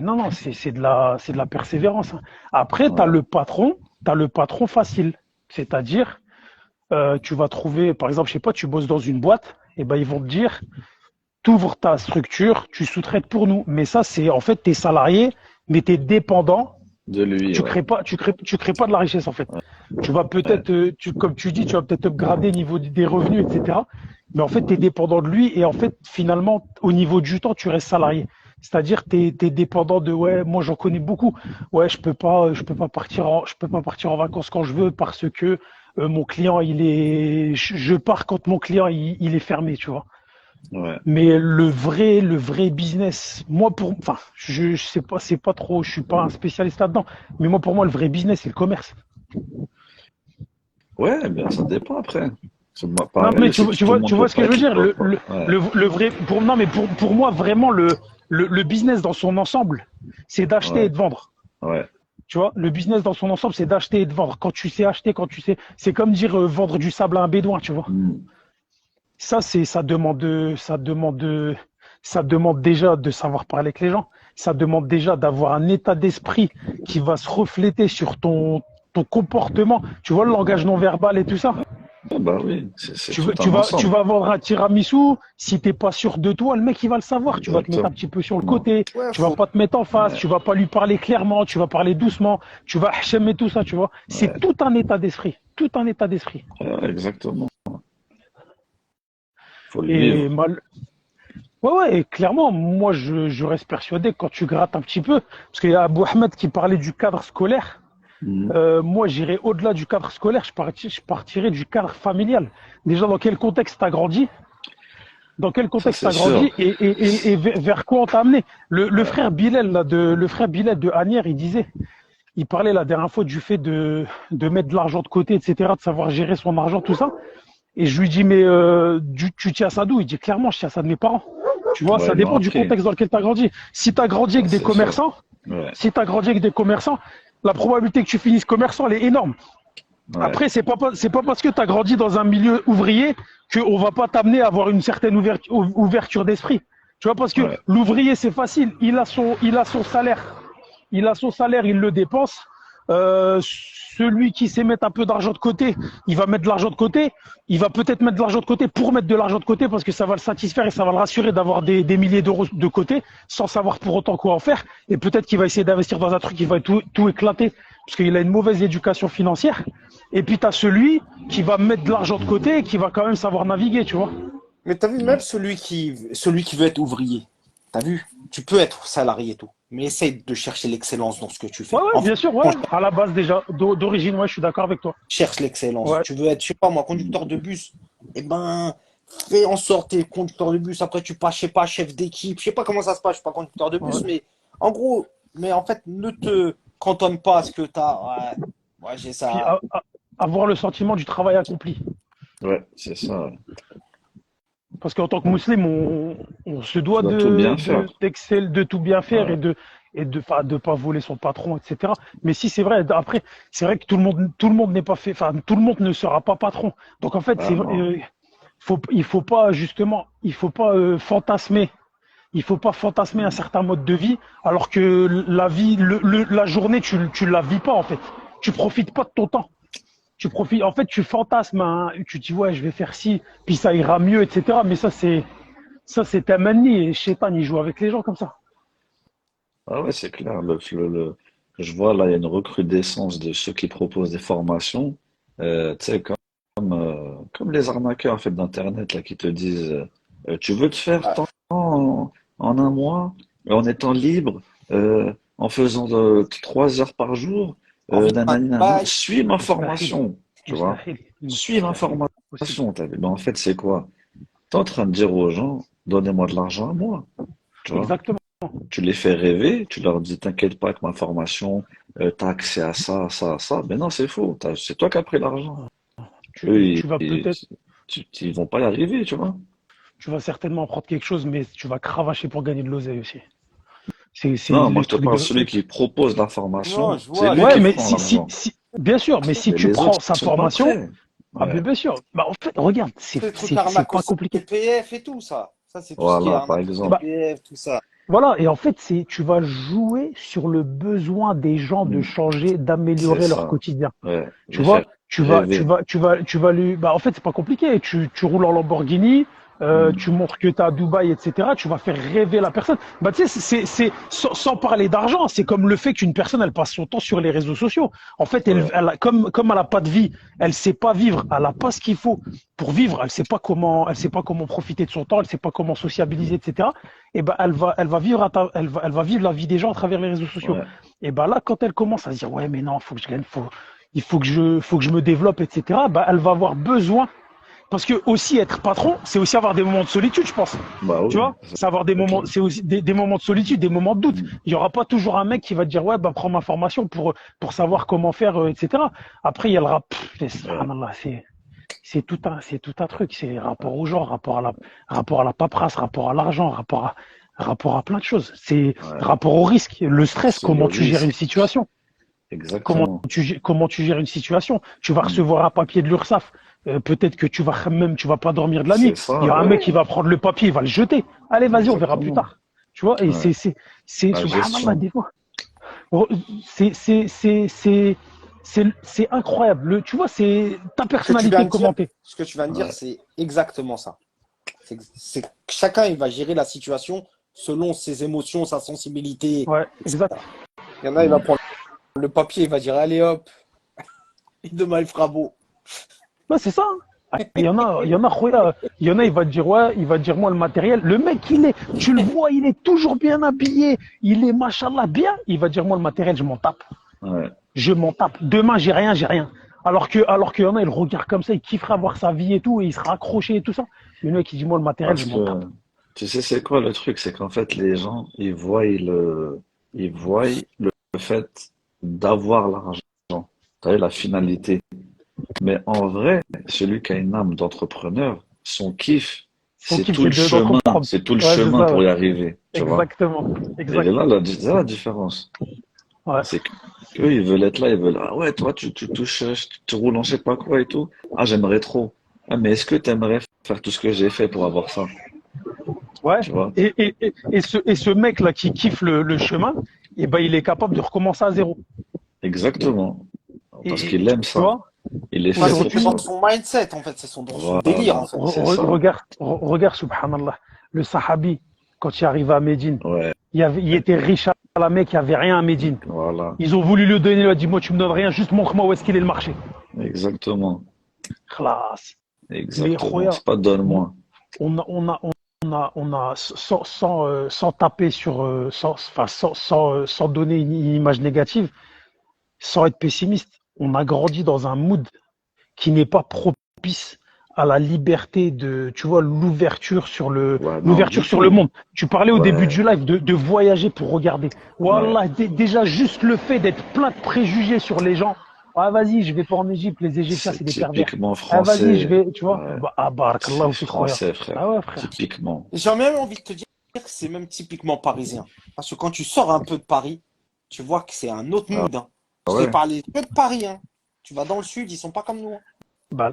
Non, non, c'est de la persévérance, hein. Après, Ouais, t'as le patron facile. C'est-à-dire, tu vas trouver, par exemple, je sais pas, tu bosses dans une boîte, et ben ils vont te dire, t'ouvres ta structure, tu sous-traites pour nous. Mais ça, c'est en fait, t'es salarié, mais t'es dépendant. de lui, ouais. Tu crées pas de la richesse en fait. Tu vas Ouais, peut-être, comme tu dis, tu vas peut-être upgrader au niveau des revenus, etc. Mais en fait, tu es dépendant de lui et en fait, finalement, au niveau du temps, tu restes salarié. C'est-à-dire, tu es dépendant de, ouais, moi j'en connais beaucoup. Ouais, je peux pas partir en vacances quand je veux parce que mon client, je pars quand mon client, il est fermé, tu vois. ouais. Mais le vrai business, enfin, je sais pas, c'est pas trop, je suis pas un spécialiste là-dedans. Mais moi, pour moi, le vrai business, c'est le commerce. Ouais, bien, ça dépend après. C'est moi, Non, mais pareil, si tout le tu monde peut vois ce que pas je veux être dire. libre, quoi. Ouais, Le vrai, non, mais pour moi, vraiment, le business dans son ensemble, c'est d'acheter et ouais, de vendre. ouais. Tu vois, le business dans son ensemble, c'est d'acheter et de vendre. Quand tu sais acheter, quand tu sais, c'est comme dire vendre du sable à un bédouin, tu vois. Hmm. Ça demande déjà de savoir parler avec les gens. Ça demande déjà d'avoir un état d'esprit qui va se refléter sur ton comportement. Tu vois, le langage non verbal et tout ça. Ah bah oui, c'est tout un Tu ensemble. vas vendre un tiramisu. Si t'es pas sûr de toi, le mec, il va le savoir. Tu vas te mettre un Exactement. petit peu sur le côté. Ouais, Tu vas faut. pas te mettre en face. Ouais, Tu vas pas lui parler clairement. Tu vas parler doucement. Tu vas et tout ça, tu vois. C'est ouais, tout un état d'esprit. Tout un état d'esprit. ouais, exactement. Faut le Et vivre. mal, ouais, ouais, et clairement, moi, je reste persuadé que quand tu grattes un petit peu, parce qu'il y a Abou Ahmed qui parlait du cadre scolaire, Hmm. moi, j'irais au-delà du cadre scolaire, je partirais du cadre familial. Déjà, dans quel contexte t'as grandi? Dans quel Ça, contexte c'est t'as sûr. grandi et vers quoi on t'a amené? Ouais, Le frère Bilal de Asnières, il parlait la dernière fois du fait de mettre de l'argent de côté, etc., de savoir gérer son argent, tout ça. Et je lui dis, mais tu tiens ça d'où? Il dit, clairement, je tiens ça de mes parents. Tu vois, ouais, ça ils l'ont dépend du appris. contexte dans lequel tu as grandi. Si tu as grandi Ça, avec des c'est sûr. commerçants, Ouais, si tu as grandi avec des commerçants, la probabilité que tu finisses commerçant, elle est énorme. ouais, Après, c'est pas parce que tu as grandi dans un milieu ouvrier qu'on va pas t'amener à avoir une certaine ouverture d'esprit. Tu vois, parce que ouais, l'ouvrier, c'est facile. Il a son salaire. Il a son salaire, il le dépense. Celui qui sait mettre un peu d'argent de côté, il va mettre de l'argent de côté. Il va peut-être mettre de l'argent de côté pour mettre de l'argent de côté parce que ça va le satisfaire et ça va le rassurer d'avoir des milliers d'euros de côté sans savoir pour autant quoi en faire. Et peut-être qu'il va essayer d'investir dans un truc qui va tout éclater parce qu'il a une mauvaise éducation financière. Et puis tu as celui qui va mettre de l'argent de côté et qui va quand même savoir naviguer, tu vois. Mais t'as vu, même ouais. celui qui veut être ouvrier, t'as vu, tu peux être salarié et tout, mais essaye de chercher l'excellence dans ce que tu Ouais, fais. ouais, En fait, bien sûr, ouais. À la base déjà, d'origine, ouais, je suis d'accord avec toi. cherche l'excellence. Ouais, Tu veux être, je sais pas moi, conducteur de bus, eh ben, fais en sorte que t'es conducteur de bus. Après, tu passes, je sais pas, chef d'équipe. Je sais pas comment ça se passe, je suis pas conducteur de bus, ouais. mais en gros, mais en fait, ne te cantonne pas à ce que t'as. Ouais, ouais, j'ai Puis ça. avoir le sentiment du travail accompli. Ouais, c'est ça. Parce qu'en tant que Ouais. musulman, on se Tu doit dois tout bien faire. d'excel, de tout bien faire Ouais. et de pas voler son patron, etc. Mais si c'est vrai, après, c'est vrai que tout le monde n'est pas fait, enfin, tout le monde ne sera pas patron. Donc en fait, Ah non. il faut pas justement, il faut pas fantasmer. Il faut pas fantasmer un certain mode de vie, alors que la vie, la journée, tu la vis pas en fait. Tu profites pas de ton temps. Tu profites, en fait, tu fantasmes, hein, tu dis ouais, je vais faire ci, puis ça ira mieux, etc. Mais ça, c'est Tamanni et Shaitan, il joue avec les gens comme ça. Ah ouais, c'est clair. Je vois là, il y a une recrudescence de ceux qui proposent des formations. Tu sais, comme les arnaqueurs en fait d'Internet là qui te disent tu veux te faire Ouais. tant en un mois, en étant libre, en faisant 3 heures par jour, En fait, nanani, nanana, bah, suis ma Mustahil. formation, tu vois. Mustahil. Suis ma Mustahil. Possible. formation. Ben, en fait, c'est quoi? Tu es en train de dire aux gens, donnez-moi de l'argent à moi, tu vois. Exactement. Tu les fais rêver, tu leur dis, t'inquiète pas avec ma formation, t'as accès à ça, ça, ça. Mais non, c'est faux. C'est toi qui as pris l'argent. Eux, Tu vas peut-être, ils vont pas y arriver, tu vois. tu vas certainement prendre quelque chose, mais tu vas cravacher pour gagner de l'oseille aussi. C'est Non, moi, le je te truc parle, de. celui qui propose la non, formation, je c'est vois, lui je Ouais, qui vois. mais prend l'argent. bien sûr, mais si Mais tu les autres, prends sa ils sont pas formation, prêts. ah ben Ouais. bien sûr. Bah en fait, regarde, C'est le truc arnaque au c'est pas compliqué. CPF et tout ça. Ça, c'est tout ce qui est Voilà, par arnaque au exemple. Bah, CPF, tout ça. Voilà, et en fait, tu vas jouer sur le besoin des gens de Hmm. changer, C'est d'améliorer leur ça. quotidien. Ouais. Tu Les vois, faire rêver. tu vas lui, bah, en fait, c'est pas compliqué. Tu roules en Lamborghini, Hmm. tu montres que tu es à Dubaï, etc. Tu vas faire rêver la personne. Bah, tu sais, sans parler d'argent, c'est comme le fait qu'une personne, elle passe son temps sur les réseaux sociaux. En fait, Ouais. comme elle a pas de vie, elle sait pas vivre, elle a pas ce qu'il faut pour vivre, elle sait pas comment profiter de son temps, elle sait pas comment sociabiliser, etc. Et ben, elle va vivre la vie des gens à travers les réseaux sociaux. Ouais. Et ben là, quand elle commence à se dire, ouais, mais non, faut que je gagne, il faut que je me développe, etc. Bah, elle va avoir besoin. Parce que aussi être patron, c'est aussi avoir des moments de solitude, je pense. Bah Tu oui, vois, c'est avoir des c'est moments, clair. c'est aussi des moments de solitude, des moments de doute. Hmm. Il y aura pas toujours un mec qui va te dire ouais, bah prends ma formation pour savoir comment faire, etc. Après, il y a le rap. Ouais. Subhanallah, c'est tout un truc. C'est rapport au genre, rapport à la paperasse, rapport à l'argent, rapport à plein de choses. C'est Ouais. rapport au risque, le stress, C'est le comment tu gères une risque. situation. Exactement. Comment tu gères une situation. Tu vas Hmm. recevoir un papier de l'URSSAF. Peut-être que tu vas pas dormir de la nuit. C'est Il y ça, a un mec ouais. qui va prendre le papier, il va le jeter. Allez, vas-y, on verra plus Exactement. tard. Tu vois, et Ouais. La subhanallah, gestion. des fois. C'est, c'est, c'est, c'est, c'est incroyable. Tu vois, c'est ta Ce que tu viens personnalité de dire, commentée. ce que tu viens de dire, Ouais. c'est exactement ça. C'est que chacun, il va gérer la situation selon ses émotions, sa sensibilité, Ouais, exact. etc. Il y en a, il va Hmm. prendre le papier, il va dire, allez hop, et demain il fera beau. Bah, c'est ça, hein. Ah, Khoya, il y en a, il va te dire, ouais, il va te dire, moi, le matériel, le mec, tu le vois, il est toujours bien habillé, il est, machallah, bien, il va te dire, moi, le matériel, je m'en tape. Ouais. Je m'en tape. Demain, j'ai rien, j'ai rien. Alors qu'il y en a, il regarde comme ça, il kifferait avoir sa vie et tout, et il sera accroché et tout ça. Mais le mec, il dit, moi, le matériel, Parce je m'en que, tape. tu sais, c'est quoi le truc? C'est qu'en fait, les gens, ils voient le fait d'avoir l'argent. T'as vu la finalité. Mais en vrai, celui qui a une âme d'entrepreneur, son kiff, Son kiff, c'est d'entreprendre. c'est tout le Ouais, c'est chemin ça, pour ouais. y arriver, tu vois. Exactement. Et Exact. là, c'est ça la différence. Ouais. C'est qu'eux, ils veulent être là, ils veulent, ah ouais, toi, tu touches, tu roules en je sais pas quoi et tout. Ah, j'aimerais trop. Ah, mais est-ce que t'aimerais faire tout ce que j'ai fait pour avoir ça? Ouais. Tu vois? Et ce mec-là qui kiffe le chemin, eh ben, il est capable de recommencer à zéro. Exactement. Parce qu'il aime Tu ça. vois, Il est fait Parce que pour c'est dans aujourd'hui, ça. son mindset, en fait, dans son délire, en Voilà, fait. c'est ça. regarde, subhanallah, le sahabi, quand il est arrivé à Médine, Ouais, il était riche à la Mecque, il n'y avait rien à Médine. voilà. Ils ont voulu lui donner, il a dit, moi, tu me donnes rien, juste montre-moi où est-ce qu'il est le marché. Exactement. Classe. Mais Exactement. Khoya, C'est pas donne-moi. sans taper sur, sans donner une image négative, sans être pessimiste, on a grandi dans un mood qui n'est pas propice à la liberté de, tu vois, Ouais, non, l'ouverture du sur le tout. monde. Tu parlais au début Ouais, du live de voyager pour regarder. ouais. Wallah, déjà juste le fait d'être plein de préjugés sur les gens. Ah, vas-y, je vais pas en Égypte, les Égyptiens, C'est c'est des pervers. typiquement Ah, vas-y, je français. vais, tu vois. Ouais, Ah, c'est barakallahu fik, khoya. français, frère. Ah ouais, frère. Typiquement. J'ai même envie de te dire que c'est même typiquement parisien. Parce que quand tu sors un peu de Paris, tu vois que c'est un autre Ah mood, hein. Je t'ai ouais. parlé que de Paris, hein. Tu vas dans le sud, ils sont pas comme nous, hein. Bah,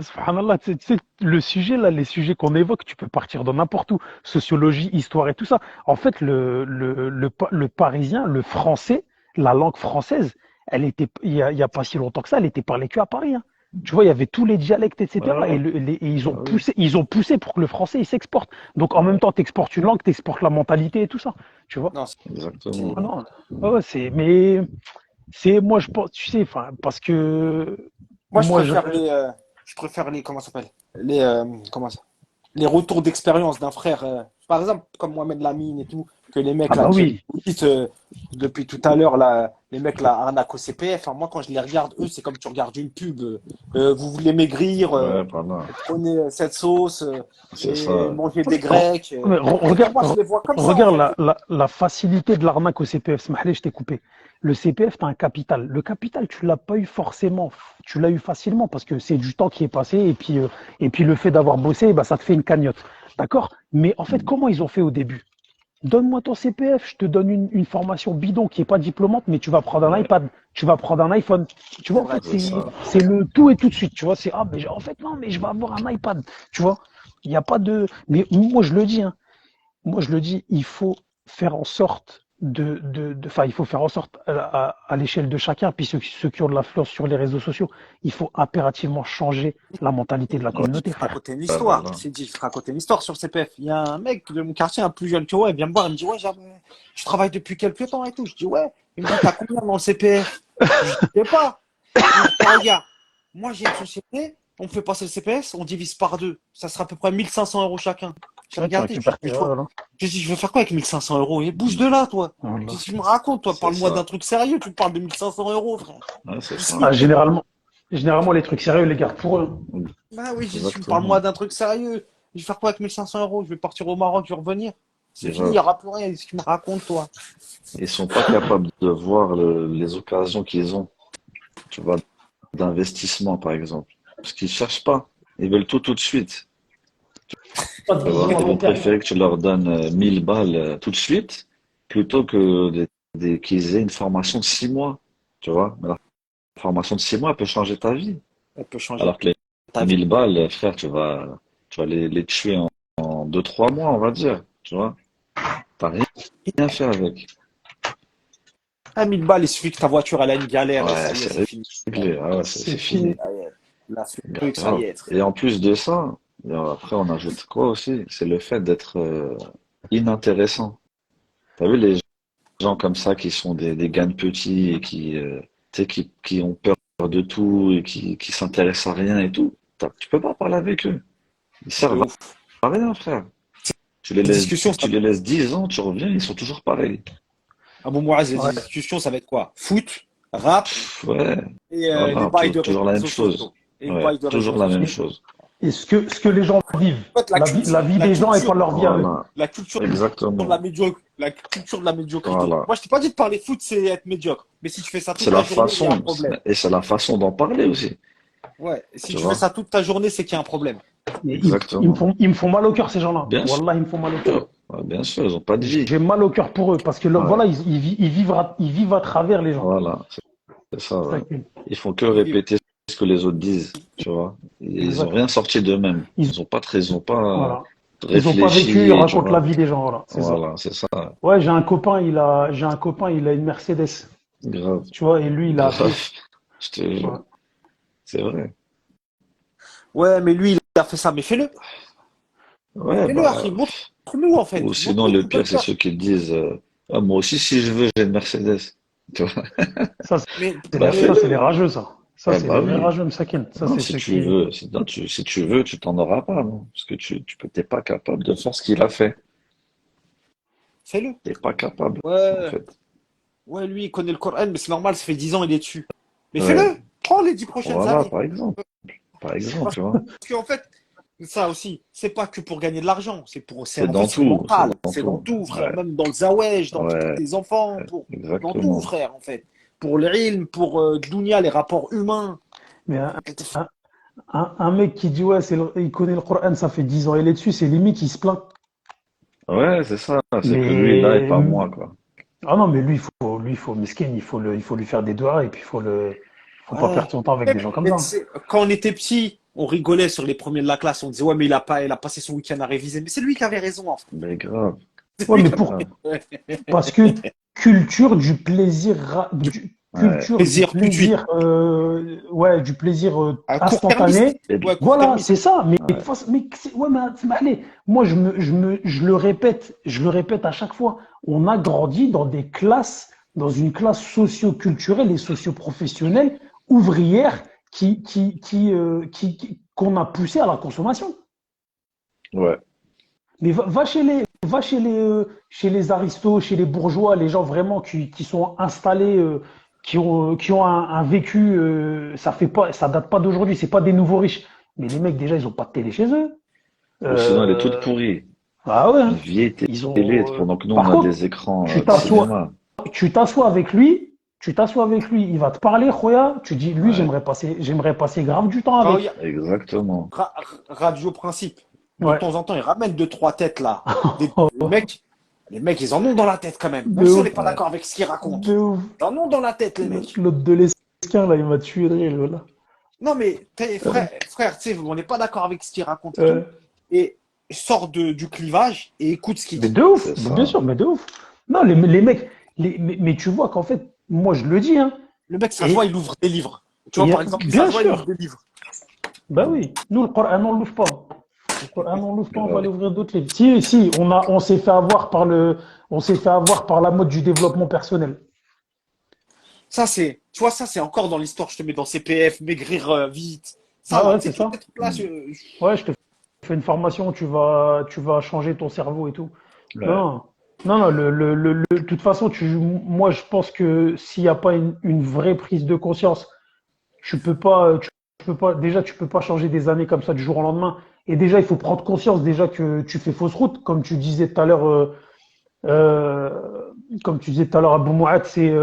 subhanallah, tu sais, le sujet, là, les sujets qu'on évoque, tu peux partir dans n'importe où. Sociologie, histoire et tout ça. En fait, le parisien, le français, la langue française, il y a pas si longtemps que ça, elle était parlée que à Paris, hein. Tu vois, il y avait tous les dialectes, Ouais, etc. ouais. Et Bah oui. ils ont poussé pour que le français, il s'exporte. Donc, en même Ouais, temps, tu exportes une langue, tu exportes la mentalité et tout ça. Tu vois? Non, exactement. Ah c'est. non, ouais, moi, je pense, tu sais, enfin, parce que Moi, moi, je préfère les, comment ça s'appelle? Comment ça? Les retours d'expérience d'un frère, par exemple, comme Mohamed Lamine et tout, que les mecs ah là, bah oui. vous dites depuis tout à l'heure, là, les mecs là, arnaquent au CPF. Hein, moi, quand je les regarde, eux, c'est comme tu regardes une pub. Vous voulez maigrir, Ouais, voilà. prenez cette sauce C'est et ça. mangez des grecs. Mais Moi, je les vois comme ça, en regarde fait. la facilité de l'arnaque au CPF. Smahlé, je t'ai coupé. Le CPF, tu as un capital. Le capital, tu l'as pas eu forcément. Tu l'as eu facilement parce que c'est du temps qui est passé et puis le fait d'avoir bossé, bah, ça te fait une cagnotte. D'accord? Mais en fait, comment ils ont fait au début? Donne-moi ton CPF, je te donne une formation bidon qui est pas diplômante, mais tu vas prendre un Ouais, iPad, tu vas prendre un iPhone. Tu vois, C'est en vrai. fait, c'est ça. c'est le tout et tout de suite. Tu vois, c'est, ah, mais en fait, non, mais je vais avoir un iPad. Tu vois, il n'y a pas de. Mais moi, je le dis, hein, moi, je le dis, il faut faire en sorte enfin, il faut faire en sorte à l'échelle de chacun, puis ceux qui ont de l'influence sur les réseaux sociaux, il faut impérativement changer la mentalité de la Ouais, communauté, Je te frère. raconter une ouais, histoire. voilà. Je t'ai dit, je te raconter une histoire sur CPF. Il y a un mec de mon quartier, un plus jeune que moi, il vient me voir, il me dit, ouais, je travaille depuis quelques temps et tout. Je dis, ouais. Il me dit, t'as combien dans le CPF? Je dis, sais pas. Il me dit, bah, regarde, moi j'ai une société, on me fait passer le CPF, on divise par deux. Ça sera à peu près 1500 € chacun. J'ai Ouais, tu regardé, récupères tes, voilà. je dis, je vais faire quoi avec 1500 €? Et bouge de là, toi. Voilà. Tu me racontes, toi, C'est parle-moi d'un ça. truc sérieux, tu me parles de 1500 €, frère. Ouais, c'est ça. Ah, généralement, les trucs sérieux, les gardent pour eux. Bah oui, tu me parles-moi Exactement. d'un truc sérieux. Je vais faire quoi avec 1500 €? Je vais partir au Maroc, je vais revenir. C'est fini, il n'y Grave. aura plus rien. Ce que tu me racontes, toi. Ils sont pas capables de voir les occasions qu'ils ont, tu vois, d'investissement, par exemple. Parce qu'ils cherchent pas. Ils veulent tout de suite. Pas de Tu vois, vision à ils long vont terme. préférer que tu leur donnes 1000 balles tout de suite plutôt que qu'ils aient une formation de 6 mois. Tu vois, mais la formation de 6 mois elle peut changer ta vie. Elle peut changer Alors que les ta vie. 1000 balles, frère, tu vas les tuer en 2, 3 mois, on va dire. Tu vois, t'as rien fait avec. À 1000 balles, il suffit que ta voiture, elle a une galère et ça Ouais, y est, c'est c'est fini. réglé. Ah ouais, C'est c'est fini. fini. Ça y est. Là, ce truc, ça y Grave. est. Frère. Et en plus de ça, après, on ajoute quoi aussi? C'est le fait d'être inintéressant. T'as vu les gens comme ça qui sont des gars petits et tu sais, qui ont peur de tout et qui s'intéressent à rien et tout. Tu peux pas parler avec eux. Ils De servent ouf. à rien, frère. Les discussions, Tu les laisses 10 ans, tu reviens, ils sont toujours pareils. à bon moi, les Ouais. discussions, ça va être quoi? Foot, rap Ouais, et les voilà, bails de toujours la même réseaux chose. sociaux. Et les Ouais, bails de réseaux toujours la même sociaux. chose. Et ce que les gens vivent, En fait, la vie des gens et pas leur vie à eux. Voilà, la culture de la exactement. la culture de la médiocrité. Voilà. Moi, je t'ai pas dit de parler foot, c'est être médiocre. Mais si tu fais ça toute C'est la la journée, il y a un façon, problème. et c'est la façon d'en parler aussi, Ouais, si tu tu fais vois? ça toute ta journée, c'est qu'il y a un problème. Mais Exactement. ils me font mal au cœur, ces gens-là. Bien Wallah, ils me font mal au cœur. sûr, ouais, bien sûr, ils ont pas de vie. J'ai mal au cœur pour eux parce que Ouais, voilà, ils vivent à travers les gens. voilà, c'est ça, Ouais. ouais. C'est ça Ils font que Ils vivent. répéter ce que les autres disent, tu vois? Ils ont exact. rien sorti d'eux-mêmes. Ils, Ils ont pas voilà. Ils ont pas vécu, ils réfléchi, tu racontent la vois? vie des gens. Voilà, c'est ça. Voilà, c'est ça. Ouais, j'ai un copain, il a une Mercedes. Grave, Tu vois, et lui, il a appelé. grave. Je te Ouais. jure. C'est vrai. Ouais, mais lui, il a fait ça, mais fais-le. Ouais, Fais-le, bah, Harry. Montre-nous, en ou fait. sinon, Montre-nous le ton bon pire, c'est cœur. ceux qui disent, ah, moi aussi, si je veux, j'ai une Mercedes. Tu vois? Mais, Bah, mais C'est les fais-le. rageux, ça. Ça, Ah, c'est les bah vrais oui. rageux, Msaken. Ça, Non, c'est si ceux tu qui. veux, si tu veux, tu t'en auras pas, non? Parce que t'es pas capable de faire ce qu'il a fait. fais-le. T'es pas capable, en Ouais, fait. ouais, lui, il connaît le Coran, mais c'est normal, ça fait 10 ans, il est dessus. Mais Ouais. fais-le. Prends les 10 prochaines Voilà, années. par exemple. Par exemple, Parce tu vois. qu'en fait, ça aussi, c'est pas que pour gagner de l'argent, c'est C'est en fait dans c'est tout, c'est mental, dans c'est dans tout. tout, frère, Ouais, même dans le zawej, pour ouais, tes enfants, dans tout, exactement. frère, en fait. Pour l'ilm, pour dunya, les rapports humains. Mais un mec qui dit, ouais, il connaît le Coran, ça fait 10 ans, il est dessus, c'est limite, il se plaint. Ouais, c'est ça. C'est que lui, là, et Mais, pas moi, quoi. ah non, mais lui, il faut, miskin, il faut lui faire des doigts et puis faut pas Ouais. perdre son temps avec des gens comme Mais ça. tu sais, quand on était petit, on rigolait sur les premiers de la classe, on disait ouais mais il a passé son week-end à réviser, mais c'est lui qui avait raison en fait. Mais grave, C'est Ouais, lui mais qui avait pour, grave. parce que culture du plaisir, du Ouais. plaisir tout de suite, ouais, du plaisir à court-termiste. instantané. Et, Ouais, Voilà, court-termiste. c'est ça. ouais. Ouais, mais allez, moi, je le répète à chaque fois. On a grandi dans une classe socio-culturelle et socio-professionnelle ouvrière qu'on a poussé à la consommation. Ouais. Mais chez les aristos, chez les bourgeois, les gens vraiment qui sont installés, qui ont un vécu, ça date pas d'aujourd'hui, c'est pas des nouveaux riches. Mais les mecs, déjà, ils ont pas de télé chez eux. Ou sinon, elle est toute Euh, pourrie. ah ouais, Une hein. vieille Ils télé, ont. pendant que nous, on Par a contre, des écrans tu de t'assois, cinéma. tu t'assois avec lui, il va te parler, Khoya, tu dis, lui, Ouais, j'aimerais passer grave du temps Quand il y avec. a exactement. Radio Principe, de Ouais. temps en temps, il ramène deux, trois têtes là. Les mecs, ils en ont dans la tête quand même. De Même si on ouf, n'est pas Ouais. d'accord avec ce qu'ils racontent. de ouf. Ils en ont dans la tête, les mecs. L'autre de l'esquin, là, il m'a tué de rire, là. Non, mais frère, tu sais, on n'est pas d'accord avec ce qu'ils racontent et Euh, tout. Et sors du clivage et écoute ce qu'il Mais dit. de ouf, C'est bien ça. sûr, mais de ouf. Non, les mecs, mais tu vois qu'en fait, moi je le dis, hein, Le mec, ça se voit, et, il ouvre des livres. Tu vois, par exemple, ça bien se voit, il ouvre sûr, des livres. bah oui, nous le Coran, on l'ouvre pas. Le Coran, on l'ouvre pas, on va aller Grave. ouvrir d'autres livres. Si, si, on s'est fait avoir par on s'est fait avoir par la mode du développement personnel. Ça, c'est, tu vois, ça, c'est encore dans l'histoire. Je te mets dans CPF, maigrir vite. Ça, Ah là, ouais, tu sais, c'est tous ça. ces trucs-là, Mm. Ouais, je te fais une formation, tu vas changer ton cerveau et tout. Ouais. Non, non, non, de toute façon, moi je pense que s'il n'y a pas une vraie prise de conscience, tu peux pas, déjà, tu peux pas changer des années comme ça du jour au lendemain. Et déjà, il faut prendre conscience déjà que tu fais fausse route, comme tu disais tout à l'heure, comme tu disais tout à l'heure, Abou Mouad, c'est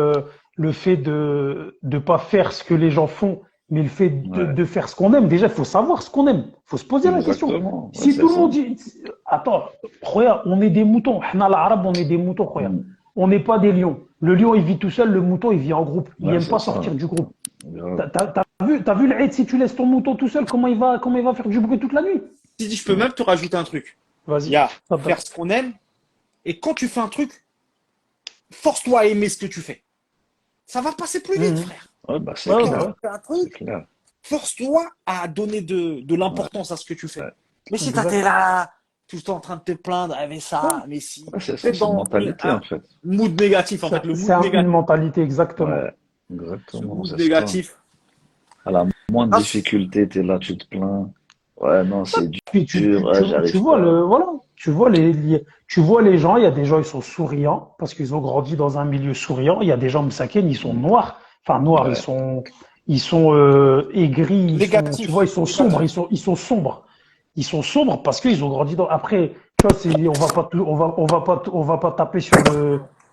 le fait de pas faire ce que les gens font, mais le fait Ouais. de faire ce qu'on aime. Déjà, il faut savoir ce qu'on aime. Il faut se poser la question. Exactement. Ouais, Si c'est tout le ça. monde dit, attends, regarde, on est des moutons. Hna, l'arabe, on est des moutons, regarde. Mm. On n'est pas des lions. Le lion, il vit tout seul, le mouton, il vit en groupe. Il Ouais, aime c'est pas ça. sortir du groupe. Grave. T'as vu l'Aïd, si tu laisses ton mouton tout seul, comment il va faire du bruit toute la nuit? si je peux Ouais. même te rajouter un truc. Il y Vas-y. a Tabac. faire ce qu'on aime. Et quand tu fais un truc, force-toi à aimer ce que tu fais. Ça va passer plus vite, Mhm. frère. Ouais, bah, c'est Ouais, Tu bah clair. ouais. fais un C'est truc, clair. force-toi à donner de Ouais. l'importance à ce que tu fais. Ouais. Mais si t'es Exact. là, tout le temps en train de te plaindre, ah, mais Ouais. ça, mais si, Ouais, c'est ça, t'es c'est une dans mentalité, un en fait. mood négatif, en fait, le C'est mood une négatif. mentalité, exactement. Ouais. Ce Exactement, mood c'est ça. négatif. À la moindre Ah, difficulté, t'es là, tu te plains. Ouais, non, c'est Puis dur, ouais, j'y tu arrive vois pas. voilà, tu vois les gens, il y a des gens, ils sont souriants parce qu'ils ont grandi dans un milieu souriant. Il y a des gens msaken, ils sont Mm. noirs, enfin noirs, Ouais. ils sont aigris, tu vois, négatif, ils sont sombres, négatif. ils sont sombres parce qu'ils ont grandi dans. Après, tu vois, on va pas on va pas taper sur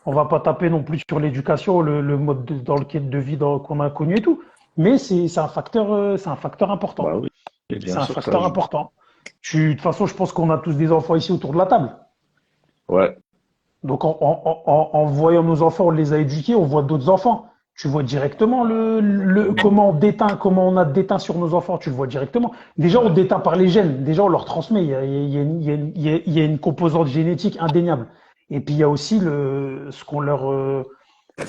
on va pas taper non plus sur l'éducation, le mode dans lequel de vie qu'on a connu et tout. Mais c'est un facteur Bah important. oui, et bien C'est un sûr que ça facteur joue. important. De toute façon, je pense qu'on a tous des enfants ici autour de la table. Ouais. Donc, en voyant nos enfants, on les a éduqués, on voit d'autres enfants. Tu vois directement Exactement. comment on déteint, comment on a déteint sur nos enfants. Tu le vois directement. Déjà, on Ouais. déteint par les gènes. Déjà, on leur transmet. Il y a une composante génétique indéniable. Et puis, il y a aussi ce qu'on leur,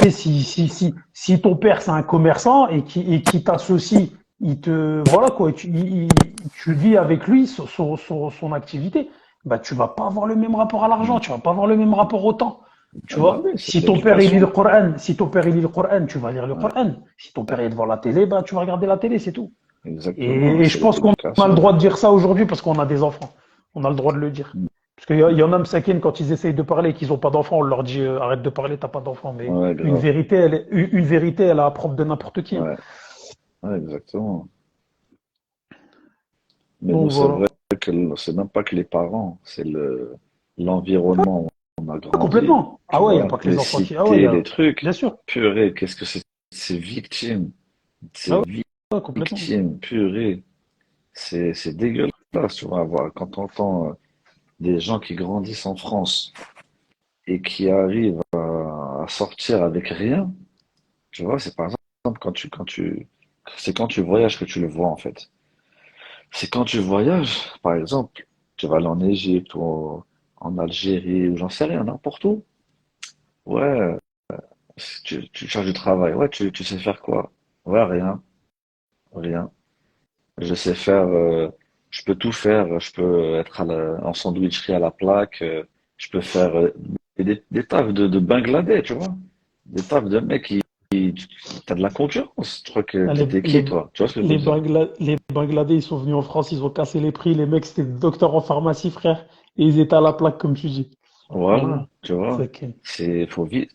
tu sais, si ton père c'est un commerçant et qui t'associe, voilà quoi, tu vis avec lui son activité, bah tu vas pas avoir le même rapport à l'argent, Mm. tu vas pas avoir le même rapport au temps, tu Ah bah vois. oui, c'est Si ton père il lit le l'éducation. Coran, tu vas lire le Ouais. Coran. Si ton père Ouais. est devant la télé, bah tu vas regarder la télé, c'est tout. Exactement, Et je c'est pense qu'on a le l'éducation. droit de dire ça aujourd'hui parce qu'on a des enfants. On a le droit de le dire. Mm. Parce qu'il y en a Msakin, quand ils essayent de parler et qu'ils n'ont pas d'enfants, on leur dit arrête de parler, t'as pas d'enfant. Mais Ouais, grave. une vérité, elle a à propre de n'importe qui. Hein. Ouais. Ouais, exactement. Mais bon, Donc c'est voilà. vrai que c'est même pas que les parents, c'est l'environnement où on a grandi. Complètement. Tu Ah ouais, il n'y a vois, pas que les les enfants qui. Ah ouais, cités, les trucs. bien sûr. Purée, qu'est-ce que c'est? C'est victime. Ah C'est ouais, complètement. victime, purée. C'est dégueulasse, tu vois, quand on entend des gens qui grandissent en France et qui arrivent à sortir avec rien, tu vois, c'est par exemple c'est quand tu voyages que tu le vois en fait. C'est quand tu voyages, par exemple, tu vas aller en Égypte ou en Algérie ou j'en sais rien, n'importe où. Ouais, tu cherches du travail. Ouais, tu sais faire quoi? Ouais, rien, rien. Je sais faire, je peux tout faire. Je peux être en sandwicherie à la plaque. Je peux faire des tafs de Bangladais, tu vois. Des tafs de mecs t'as de la concurrence. Tu crois que Ah, t'étais qui, toi? Tu vois ce que je veux dire? Les Bangladais, ils sont venus en France, ils ont cassé les prix. Les mecs, c'était des docteurs en pharmacie, frère. Et ils étaient à la plaque, comme tu dis. Voilà, Voilà. tu vois. C'est que. Faut vite.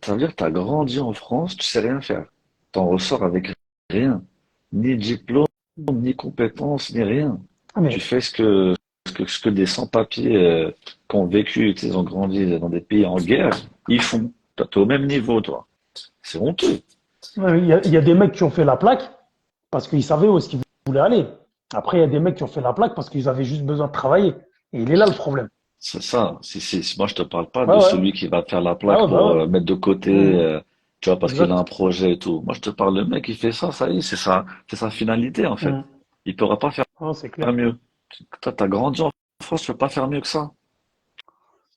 Ça veut dire que t'as grandi en France, tu sais rien faire. T'en ressors avec rien. Ni diplôme, ni compétences, ni rien. Ah, Tu mais fais ce que des sans-papiers qui ont vécu, tu sais, ils ont grandi dans des pays en guerre, ils font. Toi, t'es au même niveau, toi. C'est honteux. ouais, il y a des mecs qui ont fait la plaque parce qu'ils savaient où est-ce qu'ils voulaient aller. Après, il y a des mecs qui ont fait la plaque parce qu'ils avaient juste besoin de travailler. Et il est là le problème. C'est ça. Moi, je te parle pas Ouais, de ouais. celui qui va faire la Ah plaque ouais, bah pour ouais. mettre de côté, Mhm. tu vois, parce qu'il a un Exact. projet et tout. Moi, je te parle, le mec, il fait ça y est, c'est sa finalité, en fait. Mhm. Il pourra pas faire Ah, c'est clair. mieux. Toi, t'as grandi en France, tu peux pas faire mieux que ça.